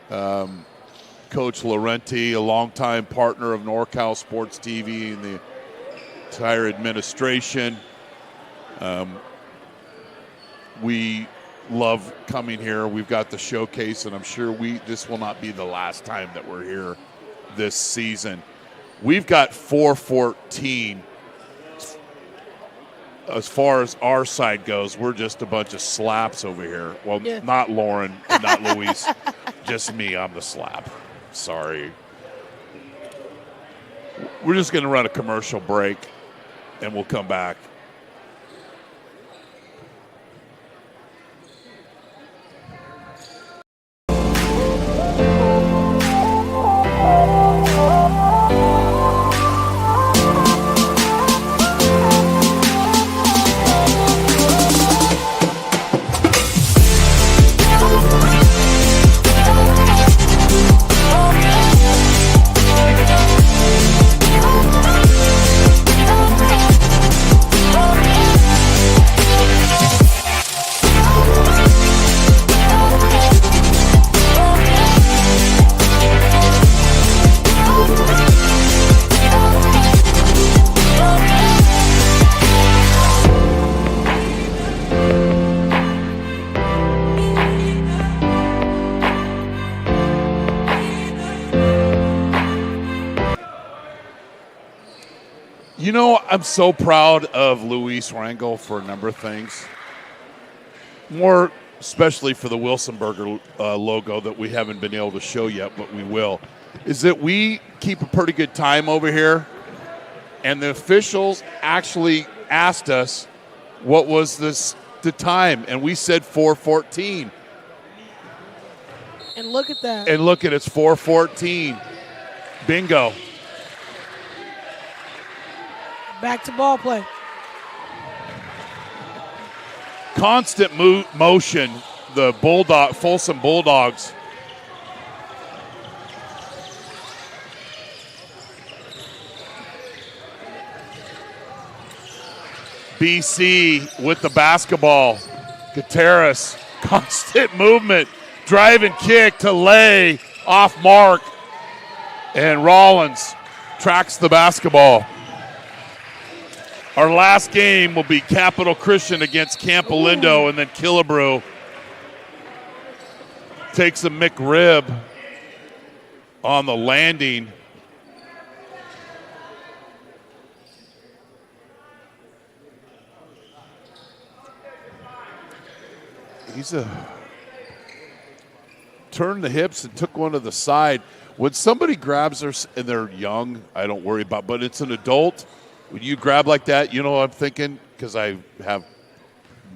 S1: Coach Laurenti, a longtime partner of NorCal Sports TV and the entire administration. We love coming here. We've got the showcase, and I'm sure this will not be the last time that we're here this season. We've got 4:14. As far as our side goes, we're just a bunch of slaps over here. Well, not Lauren, and not Luis, just me. I'm the slap. Sorry. We're just going to run a commercial break, and we'll come back. You know, I'm so proud of Luis Rangel for a number of things. More especially for the Wilsonberger logo that we haven't been able to show yet, but we will. Is that we keep a pretty good time over here, and the officials actually asked us what was the time, and we said 4:14.
S2: And look at that.
S1: And look at it's 4:14. Bingo.
S2: Back to ball play.
S1: Constant motion, the Folsom Bulldogs. BC with the basketball. Gutierrez, constant movement, drive and kick to Lay, off mark. And Rollins tracks the basketball. Our last game will be Capital Christian against Camp Alindo, and then Killebrew takes a McRib on the landing. He's turned the hips and took one to the side. When somebody grabs her and they're young, I don't worry about, but it's an adult. When you grab like that, you know what I'm thinking? Because I have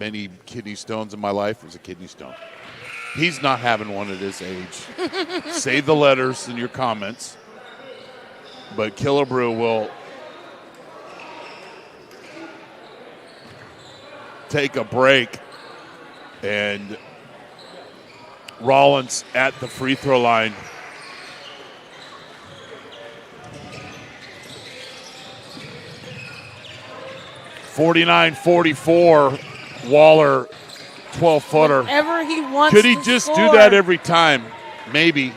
S1: many kidney stones in my life. It was a kidney stone. He's not having one at his age. Say the letters in your comments. But Killebrew will take a break. And Rollins at the free throw line. .44, Waller, 12-footer.
S2: Whenever he wants
S1: Could he
S2: to
S1: just
S2: score,
S1: do that every time? Maybe.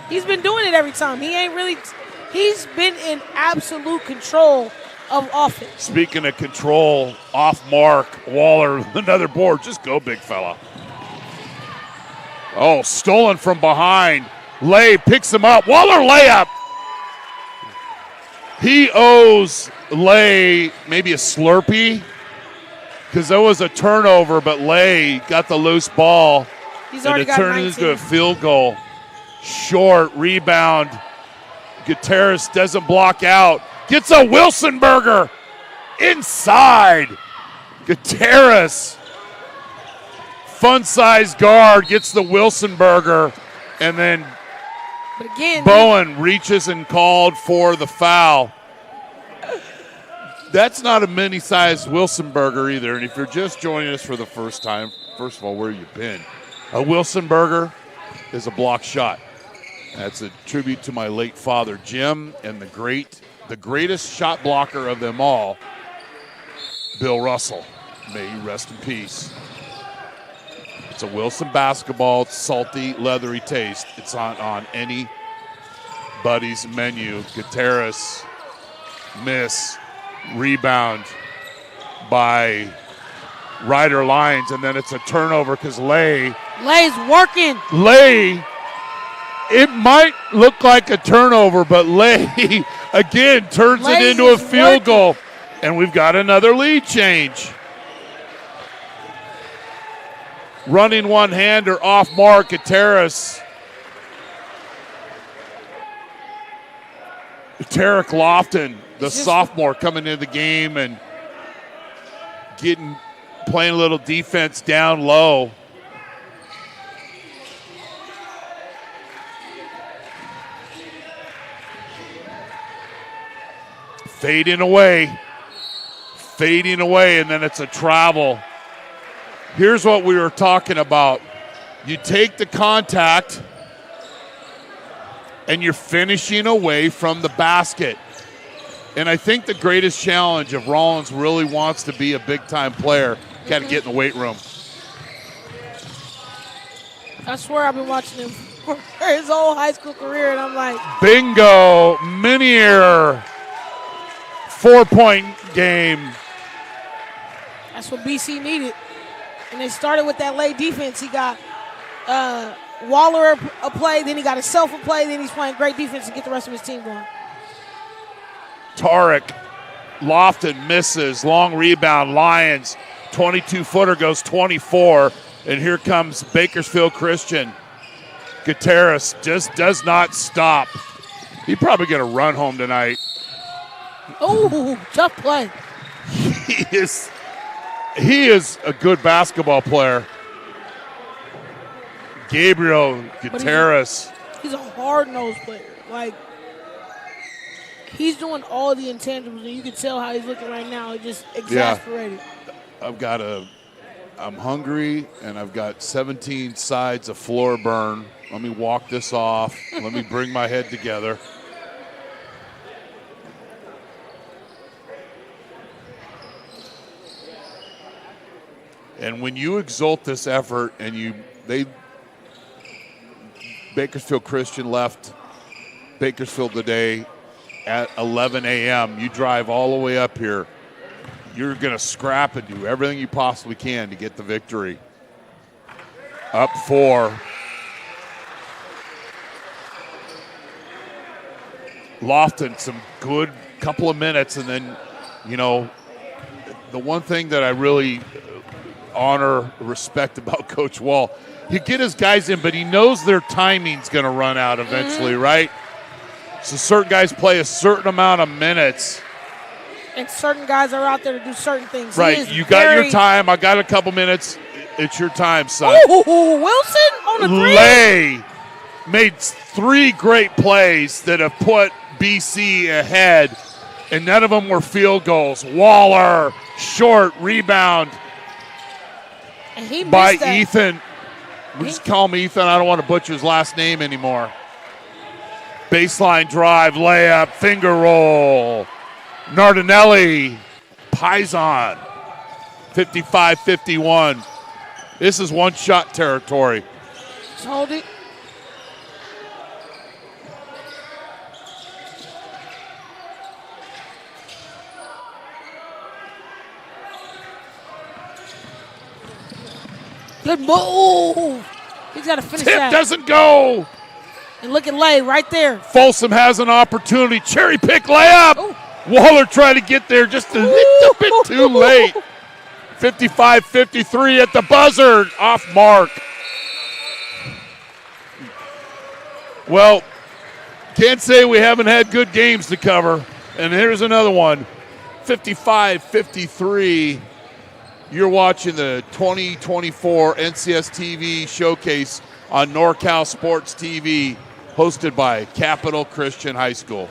S2: He's been doing it every time. He's been in absolute control of offense.
S1: Speaking of control, off mark, Waller, another board. Just go, big fella. Oh, stolen from behind. Lay picks him up. Waller layup. He owes Lay maybe a Slurpee because there was a turnover, but Lay got the loose ball.
S2: He's already got 19.
S1: And it turned into a field goal. Short rebound. Gutierrez doesn't block out. Gets a Wilsonberger inside. Gutierrez, fun-sized guard, gets the Wilsonberger, and then
S2: but again,
S1: Bowen reaches and called for the foul. That's not a mini-sized Wilsonberger either, and if you're just joining us for the first time, first of all, where you been? A Wilsonberger is a block shot. That's a tribute to my late father, Jim, and the greatest shot blocker of them all, Bill Russell. May you rest in peace. It's a Wilson basketball. It's salty, leathery taste. It's on anybody's menu. Gutierrez, miss, rebound by Ryder Lyons, and then it's a turnover because Lay's
S2: working.
S1: Lay, it might look like a turnover, but Lay again turns it into a field goal, and we've got another lead change. Running one-hander off mark, Gutierrez. Tarek Lofton, the sophomore, coming into the game and playing a little defense down low. Fading away, and then it's a travel. Here's what we were talking about. You take the contact, and you're finishing away from the basket. And I think the greatest challenge if Rollins really wants to be a big-time player, got to get in the weight room.
S2: I swear I've been watching him for his whole high school career, and I'm like,
S1: bingo, Minier, 4-point game.
S2: That's what BC needed. And they started with that late defense. He got Waller a play, then he got himself a play, then he's playing great defense to get the rest of his team going.
S1: Tarek Lofton misses, long rebound, Lions, 22-footer goes 24, and here comes Bakersfield Christian. Gutierrez just does not stop. He's probably going to run home tonight.
S2: Oh, tough play.
S1: He is a good basketball player. Gabriel Gutierrez.
S2: He's a hard-nosed player. Like, he's doing all the intangibles, and you can tell how he's looking right now. He's just exasperated.
S1: Yeah. I'm hungry, and I've got 17 sides of floor burn. Let me walk this off. Let me bring my head together. And when you exalt this effort, and Bakersfield Christian left Bakersfield today at 11 a.m. You drive all the way up here. You're going to scrap and do everything you possibly can to get the victory. Up 4. Lofton, some good couple of minutes, and then, the one thing that I really honor, respect about Coach Wall, he get his guys in, but he knows their timing's going to run out eventually, right? So certain guys play a certain amount of minutes.
S2: And certain guys are out there to do certain things.
S1: Right, you got your time. I got a couple minutes. It's your time, son.
S2: Oh, Wilson on the three.
S1: Lay made 3 great plays that have put BC ahead, and none of them were field goals. Waller, short rebound
S2: and he
S1: by
S2: that.
S1: Ethan. We just call him Ethan. I don't want to butcher his last name anymore. Baseline drive, layup, finger roll. Nardinelli, Pison, 55-51. This is one-shot territory.
S2: Just hold it. Good move. He's got to finish
S1: Tip
S2: that.
S1: doesn't go.
S2: And look at Lay right there.
S1: Folsom has an opportunity. Cherry pick layup.
S2: Ooh.
S1: Waller tried to get there just a little bit too late. 55-53 at the buzzer. Off mark. Well, can't say we haven't had good games to cover. And here's another one. 55-53. You're watching the 2024 NCS TV showcase on NorCal Sports TV, hosted by Capital Christian High School.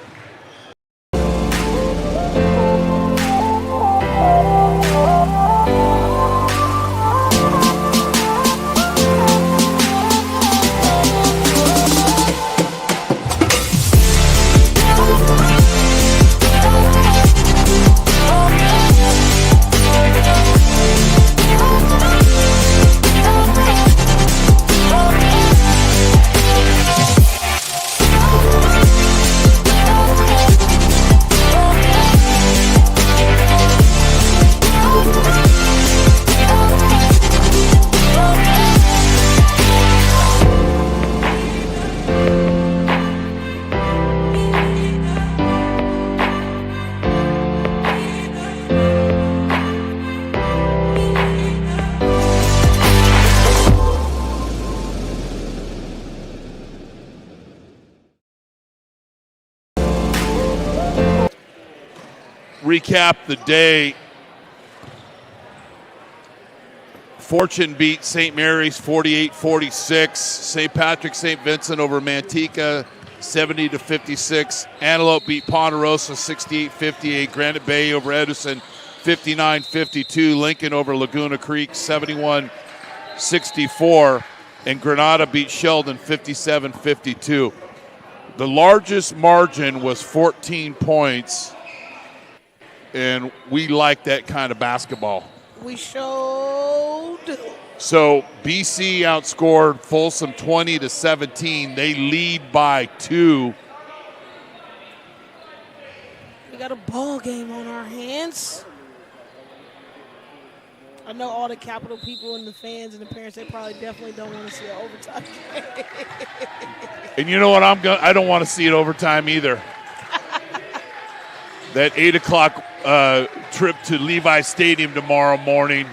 S1: recap the day. Fortune beat St. Mary's 48-46. St. Patrick St. Vincent over Manteca 70-56. Antelope beat Ponderosa 68-58. Granite Bay over Edison 59-52. Lincoln over Laguna Creek 71-64. And Granada beat Sheldon 57-52. The largest margin was 14 points, and we like that kind of basketball.
S2: We showed.
S1: So BC outscored Folsom 20-17. They lead by 2.
S2: We got a ball game on our hands. I know all the Capital people and the fans and the parents, they probably definitely don't want to see an overtime game.
S1: And you know what? I don't want to see it overtime either. That 8 o'clock trip to Levi Stadium tomorrow morning.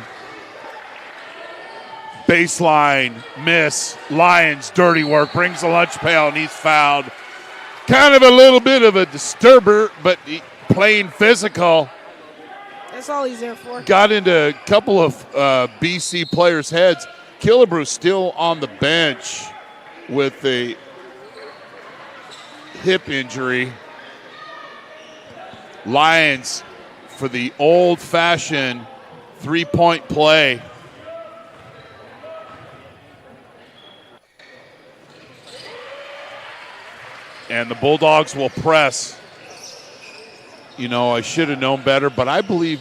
S1: Baseline, miss, Lions, dirty work, brings the lunch pail, and he's fouled. Kind of a little bit of a disturber, but playing physical.
S2: That's all he's there for.
S1: Got into a couple of BC players' heads. Killebrew still on the bench with a hip injury. Lions for the old-fashioned three-point play. And the Bulldogs will press. You know, I should have known better, but I believe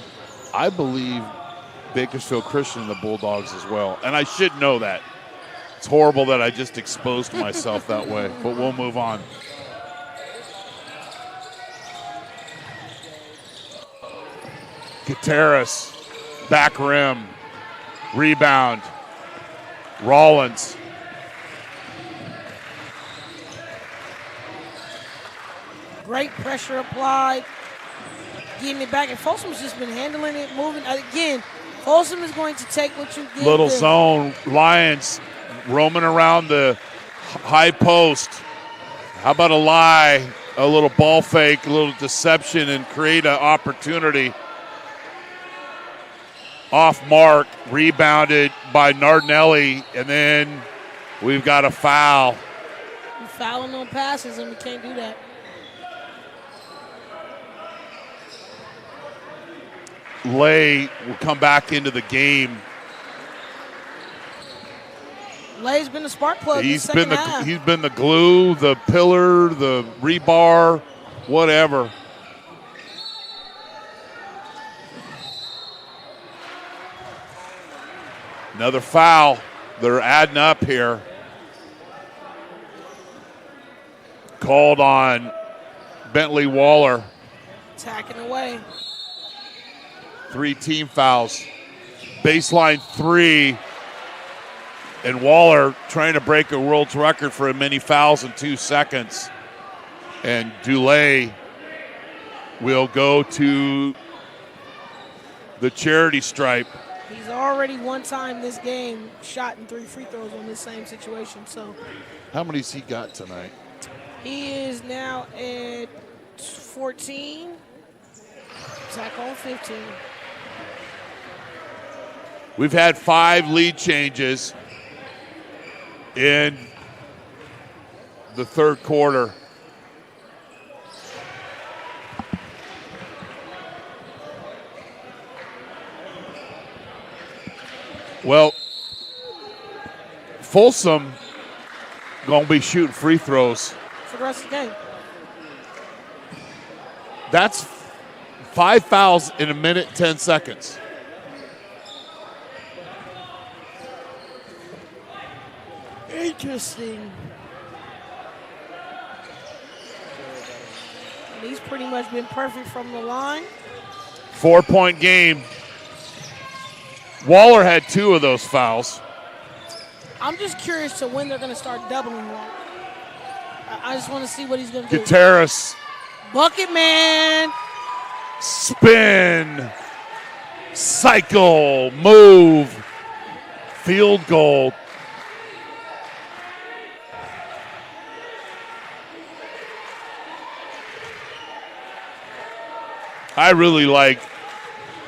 S1: Bakersfield Christian and the Bulldogs as well. And I should know that. It's horrible that I just exposed myself that way, but we'll move on. Gutierrez, back rim, rebound, Rollins.
S2: Great pressure applied. Getting it back, and Folsom's just been handling it, moving. Again, Folsom is going to take what you give
S1: Little
S2: them.
S1: zone, Lions roaming around the high post. How about a lie, a little ball fake, a little deception, and create an opportunity. Off mark, rebounded by Nardinelli, and then we've got a foul.
S2: We're fouling on passes, and we can't do that.
S1: Lay will come back into the game.
S2: Lay's been the spark plug.
S1: He's been the glue, the pillar, the rebar, whatever. Another foul. They're adding up here. Called on Bentley Waller.
S2: Attacking away.
S1: 3 team fouls. Baseline 3. And Waller trying to break a world's record for many fouls in 2 seconds. And Dulé will go to the charity stripe.
S2: He's already one time this game shot in 3 free throws on this same situation. So
S1: how many's he got tonight?
S2: He is now at 14. Zach on 15.
S1: We've had 5 lead changes in the third quarter. Well, Folsom going to be shooting free throws
S2: for the rest of the game.
S1: That's 5 fouls in a minute, 10 seconds.
S2: Interesting. And he's pretty much been perfect from the line.
S1: 4-point game. Waller had 2 of those fouls.
S2: I'm just curious to when they're going to start doubling Waller. I just want to see what he's going to do.
S1: Gutierrez.
S2: Bucket man.
S1: Spin. Cycle. Move. Field goal. I really like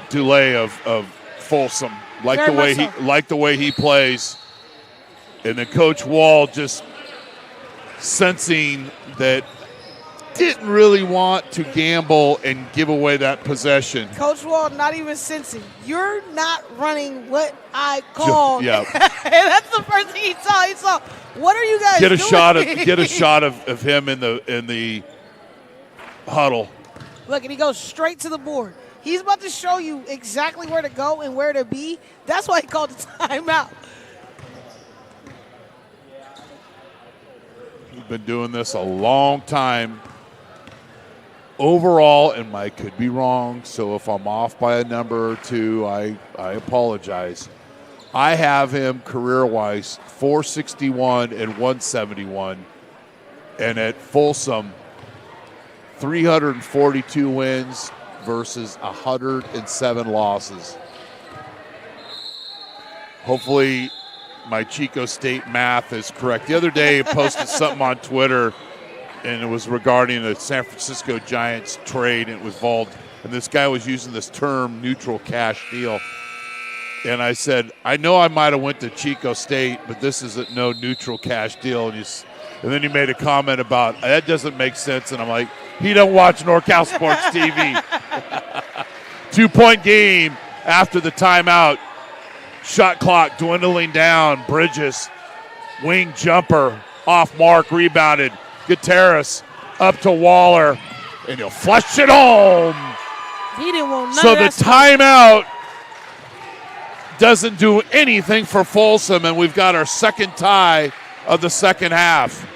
S1: Dulé of Folsom. Like the way he plays. And then Coach Wall just sensing that didn't really want to gamble and give away that possession.
S2: Coach Wall not even sensing. You're not running what I called.
S1: Yeah.
S2: And that's the first thing he saw. He saw, what are you guys
S1: doing? Get a shot of him in the huddle.
S2: Look, and he goes straight to the board. He's about to show you exactly where to go and where to be. That's why he called the timeout.
S1: We've been doing this a long time. Overall, and I could be wrong, so if I'm off by a number or two, I apologize. I have him career-wise 461 and 171, and at Folsom, 342 wins versus 107 losses. Hopefully my Chico State math is correct. The other day I posted something on Twitter, and it was regarding the San Francisco Giants trade, and it was involved, and this guy was using this term, neutral cash deal. And I said, I know I might have went to Chico State, but this isn't no neutral cash deal. And then he made a comment about, that doesn't make sense. And I'm like, he don't watch NorCal Sports TV. 2-point game after the timeout. Shot clock dwindling down. Bridges, wing jumper, off mark, rebounded. Gutierrez up to Waller, and he'll flush it home.
S2: He didn't want none
S1: so
S2: of that
S1: the timeout doesn't do anything for Folsom, and we've got our second tie of the second half.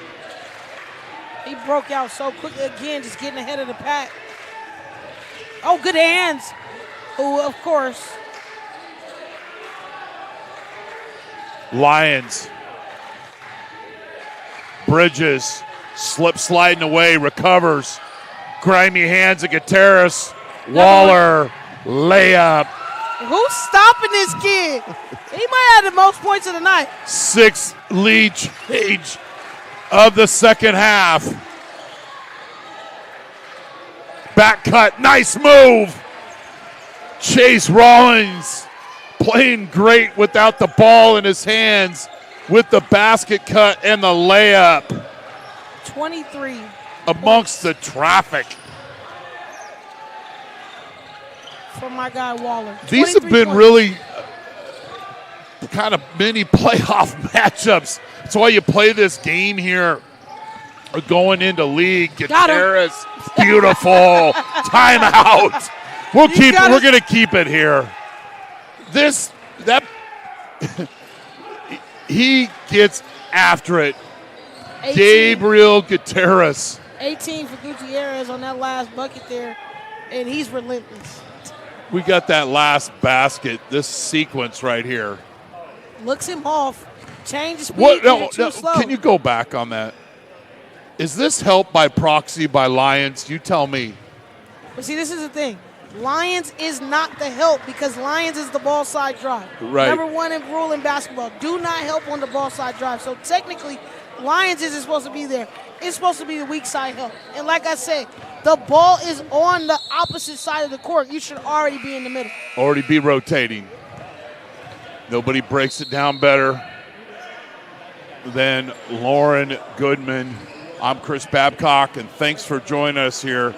S2: He broke out so quickly again, just getting ahead of the pack. Oh, good hands. Oh, of course.
S1: Lions. Bridges. Sliding away, recovers. Grimy hands of Gutierrez. Waller, layup.
S2: Who's stopping this kid? He might have the most points of the night.
S1: 6 lead change of the second half. Back cut, nice move. Chase Rollins playing great without the ball in his hands with the basket cut and the layup.
S2: 23
S1: amongst the traffic.
S2: For my guy Waller.
S1: These have been really kind of mini playoff matchups. That's why you play this game here going into league. Gutierrez, beautiful. Timeout. We're going to keep it here. He gets after it.
S2: 18,
S1: Gabriel Gutierrez.
S2: 18 for Gutierrez on that last bucket there, and he's relentless.
S1: We got that last basket, this sequence right here.
S2: Looks him off. Change the speed.
S1: No, can you go back on that? Is this helped by proxy by Lions? You tell me.
S2: But see, this is the thing. Lions is not the help because Lions is the ball side drive.
S1: Right.
S2: Number one in rule in basketball. Do not help on the ball side drive. So technically, Lions isn't supposed to be there. It's supposed to be the weak side help. And like I said, the ball is on the opposite side of the court. You should already be in the middle.
S1: Already be rotating. Nobody breaks it down better than Lauren Goodman. I'm Chris Babcock, and thanks for joining us here.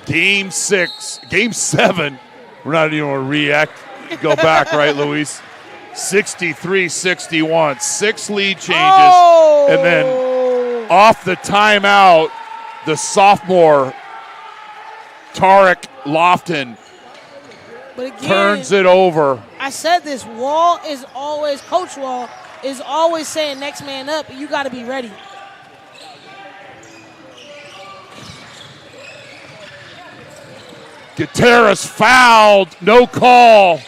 S1: Game 7. We're not even going to go back, right, Luis? 63-61, 6 lead changes, and then off the timeout, the sophomore Tarek Lofton turns it over.
S2: I said this, Coach Wall is always saying next man up, and you got to be ready.
S1: Gutierrez fouled, no call.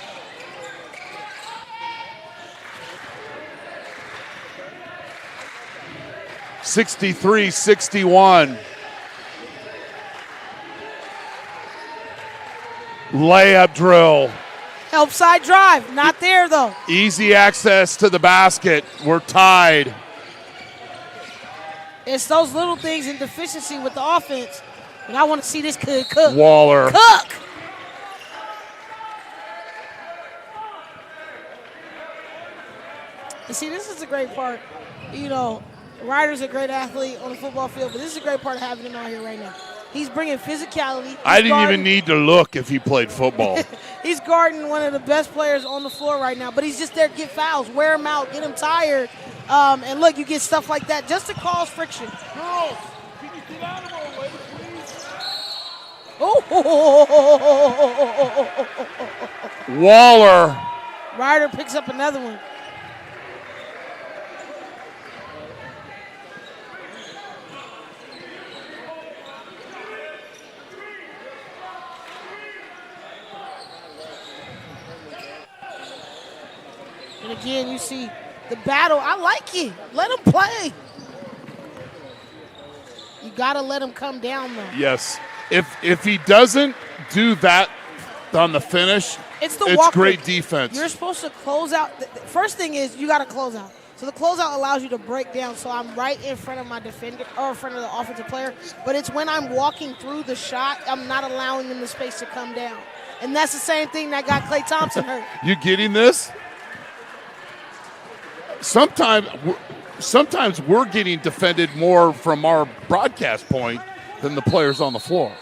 S1: (63-61). Layup drill.
S2: Help side drive, not there though.
S1: Easy access to the basket. We're tied.
S2: It's those little things in deficiency with the offense And I want to see this kid cook.
S1: Waller.
S2: Cook! And see, this is the great part. You know, Ryder's a great athlete on the football field, but this is a great part of having him out here right now. He's bringing physicality.
S1: I didn't even need to look if he played football.
S2: He's guarding one of the best players on the floor right now, but he's just there to get fouls, wear him out, get him tired. And look, you get stuff like that just to cause friction.
S1: Girls, can you get out of our way, please?
S2: Oh.
S1: Waller.
S2: Ryder picks up another one. And again, you see the battle. I like it. Let him play. You got to let him come down, though.
S1: Yes. If he doesn't do that on the finish, it's great defense.
S2: You're supposed to close out. The first thing is you got to close out. So the closeout allows you to break down. So I'm right in front of my defender or in front of the offensive player. But it's when I'm walking through the shot, I'm not allowing them the space to come down. And that's the same thing that got Klay Thompson hurt.
S1: You getting this? Sometimes we're getting defended more from our broadcast point than the players on the floor.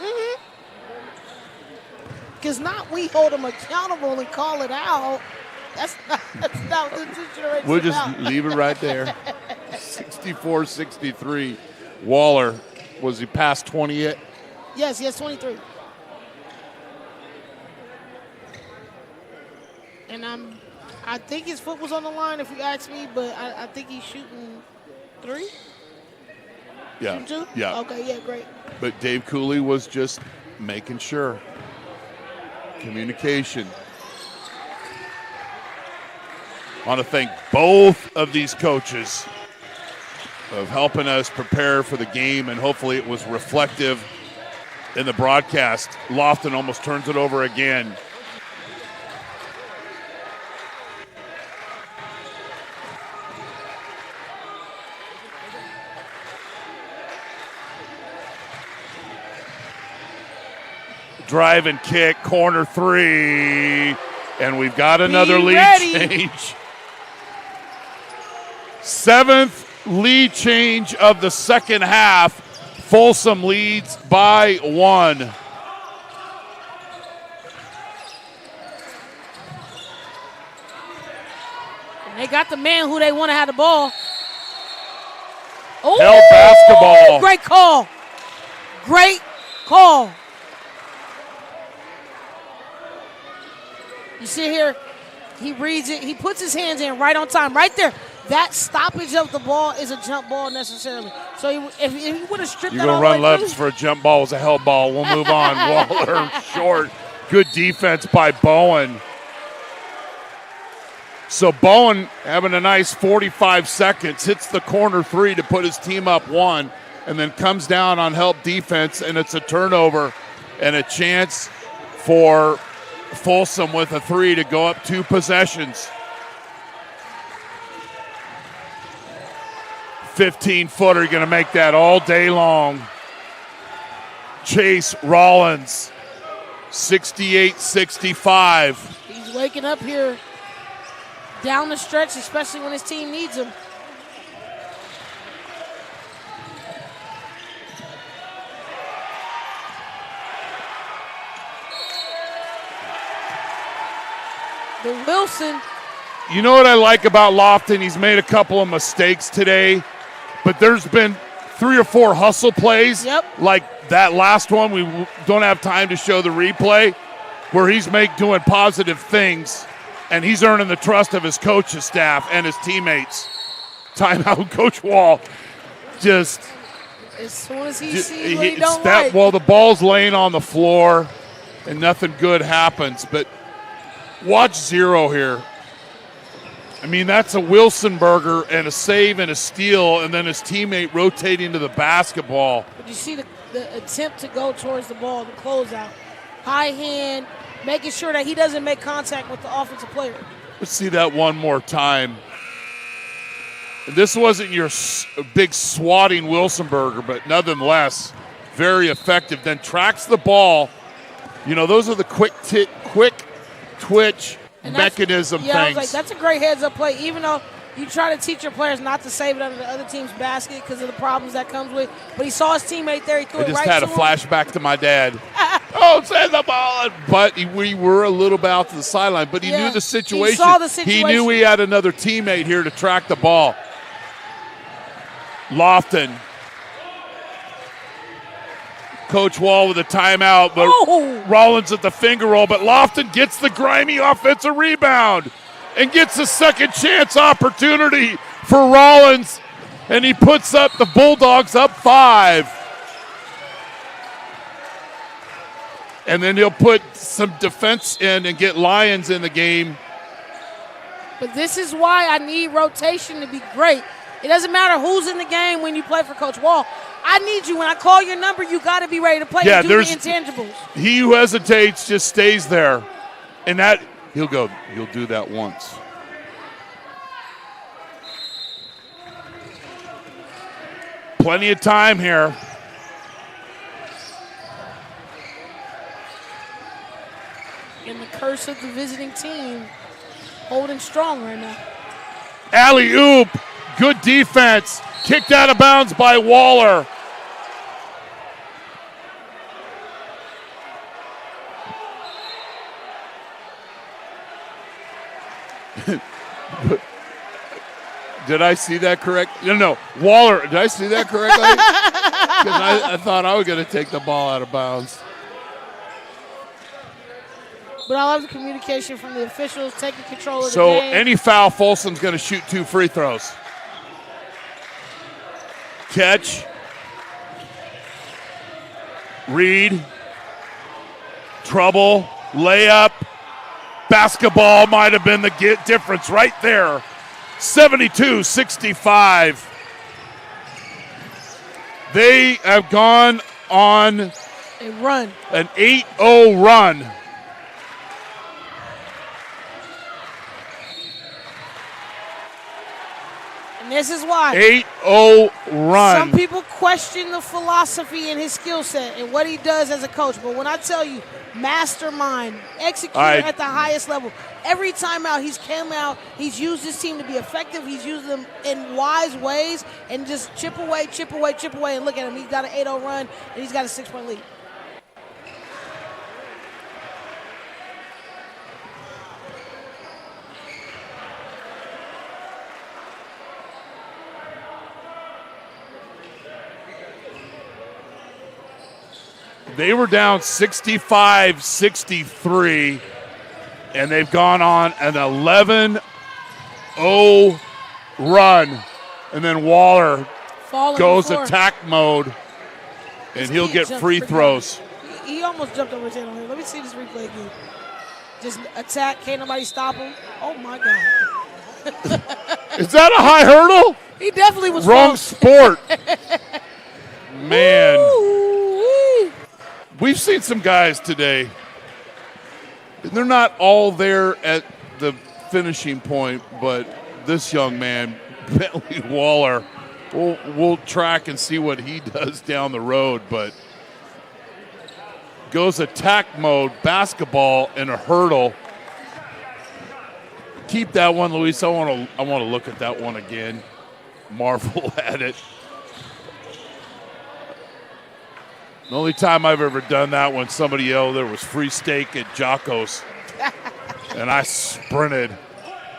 S2: Because not we hold them accountable and call it out. That's not what the situation
S1: We'll just leave it right there. 64-63. Waller, was he past 20 yet?
S2: Yes, he has 23. And I think his foot was on the line, if you ask me, but I think he's shooting 3.
S1: Yeah.
S2: Shooting 2?
S1: Yeah.
S2: Okay, yeah, great.
S1: But Dave Cooley was just making sure. Communication. I want to thank both of these coaches of helping us prepare for the game, and hopefully it was reflective in the broadcast. Lofton almost turns it over again. Drive and kick, corner 3, and we've got another lead change. 7th lead change of the second half. Folsom leads by 1.
S2: And they got the man who they want to have the ball.
S1: Held basketball.
S2: Great call. Great call. You see here, he reads it. He puts his hands in right on time, right there. That stoppage of the ball is a jump ball necessarily. So if he would have stripped that all the way through.
S1: You're going to run lefts for a jump ball. It was a held ball. We'll move on. Waller short. Good defense by Bowen. So Bowen having a nice 45 seconds, hits the corner 3 to put his team up 1, and then comes down on help defense, and it's a turnover and a chance for Folsom with a 3 to go up 2 possessions. 15-footer going to make that all day long. Chase Rollins, 68-65.
S2: He's waking up here down the stretch, especially when his team needs him. The Wilson.
S1: You know what I like about Lofton? He's made a couple of mistakes today, but there's been 3 or 4 hustle plays.
S2: Yep.
S1: Like that last one, we don't have time to show the replay, where he's doing positive things, and he's earning the trust of his coaching staff and his teammates. Timeout, Coach Wall. Just
S2: as soon as he sees what he don't like.
S1: Well, the ball's laying on the floor, and nothing good happens, but watch 0 here. I mean, that's a Wilson burger and a save and a steal, and then his teammate rotating to the basketball.
S2: But you see the attempt to go towards the ball, the closeout. High hand, making sure that he doesn't make contact with the offensive player.
S1: Let's see that one more time. This wasn't your big swatting Wilson burger, but nonetheless, very effective. Then tracks the ball. You know, those are the quick twitch mechanism
S2: things.
S1: things.
S2: I was like, that's a great heads-up play, even though you try to teach your players not to save it under the other team's basket because of the problems that comes with. But he saw his teammate there. He threw it right to him.
S1: I just had a flashback to my dad. Oh, send the ball. But we were a little bit out to the sideline. But he knew the situation.
S2: He saw the situation.
S1: He knew he had another teammate here to track the ball. Lofton. Coach Wall with a timeout, but Rollins at the finger roll. But Lofton gets the grimy offensive rebound and gets a second chance opportunity for Rollins. And he puts up the Bulldogs up 5. And then he'll put some defense in and get Lions in the game.
S2: But this is why I need rotation to be great. It doesn't matter who's in the game when you play for Coach Wall. I need you. When I call your number, you got to be ready to play and do the intangibles.
S1: He who hesitates just stays there. And that, he'll do that once. Plenty of time here.
S2: And the curse of the visiting team holding strong right now.
S1: Alley-oop. Good defense. Kicked out of bounds by Waller. Did I see that correct? No. Waller, did I see that correctly? Because I thought I was going to take the ball out of bounds.
S2: But I love the communication from the officials taking control of the
S1: game. So any foul, Folsom's going to shoot 2 free throws. Catch. Reed. Trouble. Layup. Basketball might have been the difference right there. 72-65. They have gone on
S2: a run.
S1: An 8-0 run.
S2: And this is why.
S1: 8-0 run.
S2: Some people question the philosophy and his skill set and what he does as a coach. But when I tell you, mastermind, executor at the highest level. Every time out, he's come out, he's used his team to be effective. He's used them in wise ways and just chip away. And look at him. He's got an 8-0 run, and he's got a 6-point lead.
S1: They were down 65-63, and they've gone on an 11-0 run. And then Waller goes attack mode, and he'll get free throws.
S2: He almost jumped over his head on him. Let me see this replay again. Just attack, can't nobody stop him. Oh, my God.
S1: Is that a high hurdle?
S2: He definitely was
S1: wrong sport. Man.
S2: Ooh.
S1: We've seen some guys today. They're not all there at the finishing point, but this young man, Bentley Waller, we'll track and see what he does down the road, but goes attack mode, basketball, and a hurdle. Keep that one, Luis. I want to look at that one again. Marvel at it. The only time I've ever done that when somebody yelled there was free steak at Jocko's. And I sprinted.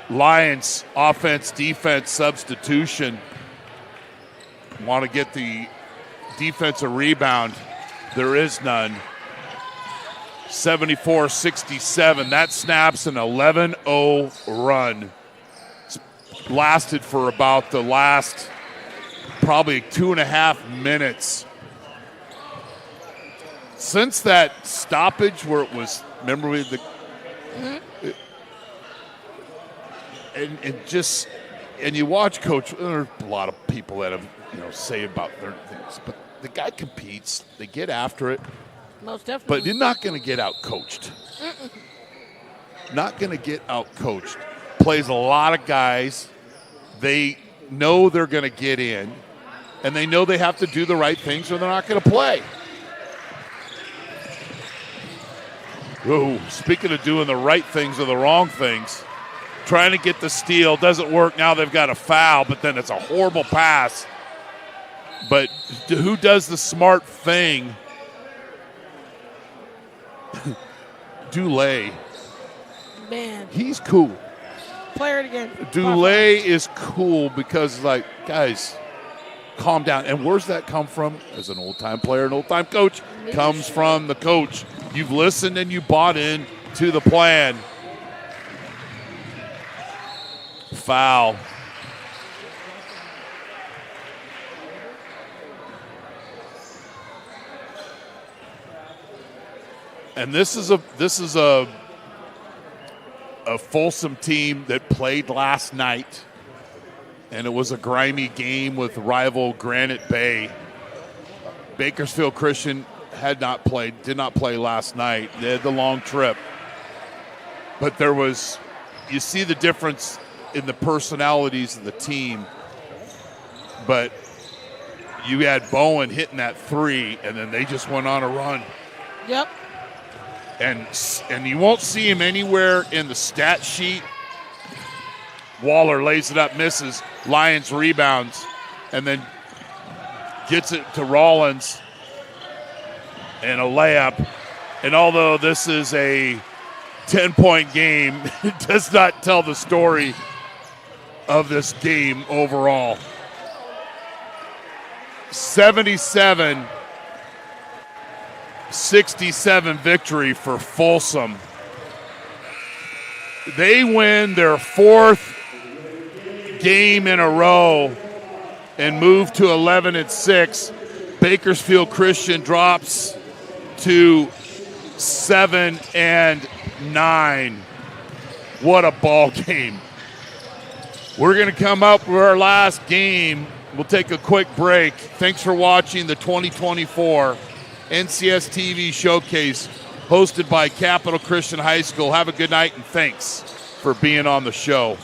S1: Lions offense, defense, substitution. Want to get the defensive rebound. There is none. 74-67. That snaps an 11-0 run. It's lasted for about the last probably 2.5 minutes. Since that stoppage where it was, remember we the, and you watch Coach. There's a lot of people that have say about their things, but the guy competes. They get after it.
S2: Most definitely.
S1: But you're not going to get out coached. Not going to get out coached. Plays a lot of guys. They know they're going to get in, and they know they have to do the right things or they're not going to play. Ooh, speaking of doing the right things or the wrong things, trying to get the steal, doesn't work. Now they've got a foul, but then it's a horrible pass. But who does the smart thing? Dulé.
S2: Man.
S1: He's cool.
S2: Player it again.
S1: Dulé is cool because, like, guys, calm down. And where's that come from? As an old-time player, an old-time coach, comes from the coach. You've listened and you bought in to the plan. Foul. And this is a Folsom team that played last night, and it was a grimy game with rival Granite Bay. Bakersfield Christian did not play last night. They had the long trip. But you see the difference in the personalities of the team. But you had Bowen hitting that three, and then they just went on a run.
S2: Yep.
S1: And you won't see him anywhere in the stat sheet. Waller lays it up, misses. Lions rebounds, and then gets it to Rollins and a layup. And although this is a 10-point game, it does not tell the story of this game overall. 77-67 victory for Folsom. They win their fourth game in a row and move to 11-6. Bakersfield Christian drops to 7-9. What a ball game. We're going to come up with our last game. We'll take a quick break. Thanks for watching the 2024 NCS TV Showcase hosted by Capital Christian High School. Have a good night and thanks for being on the show.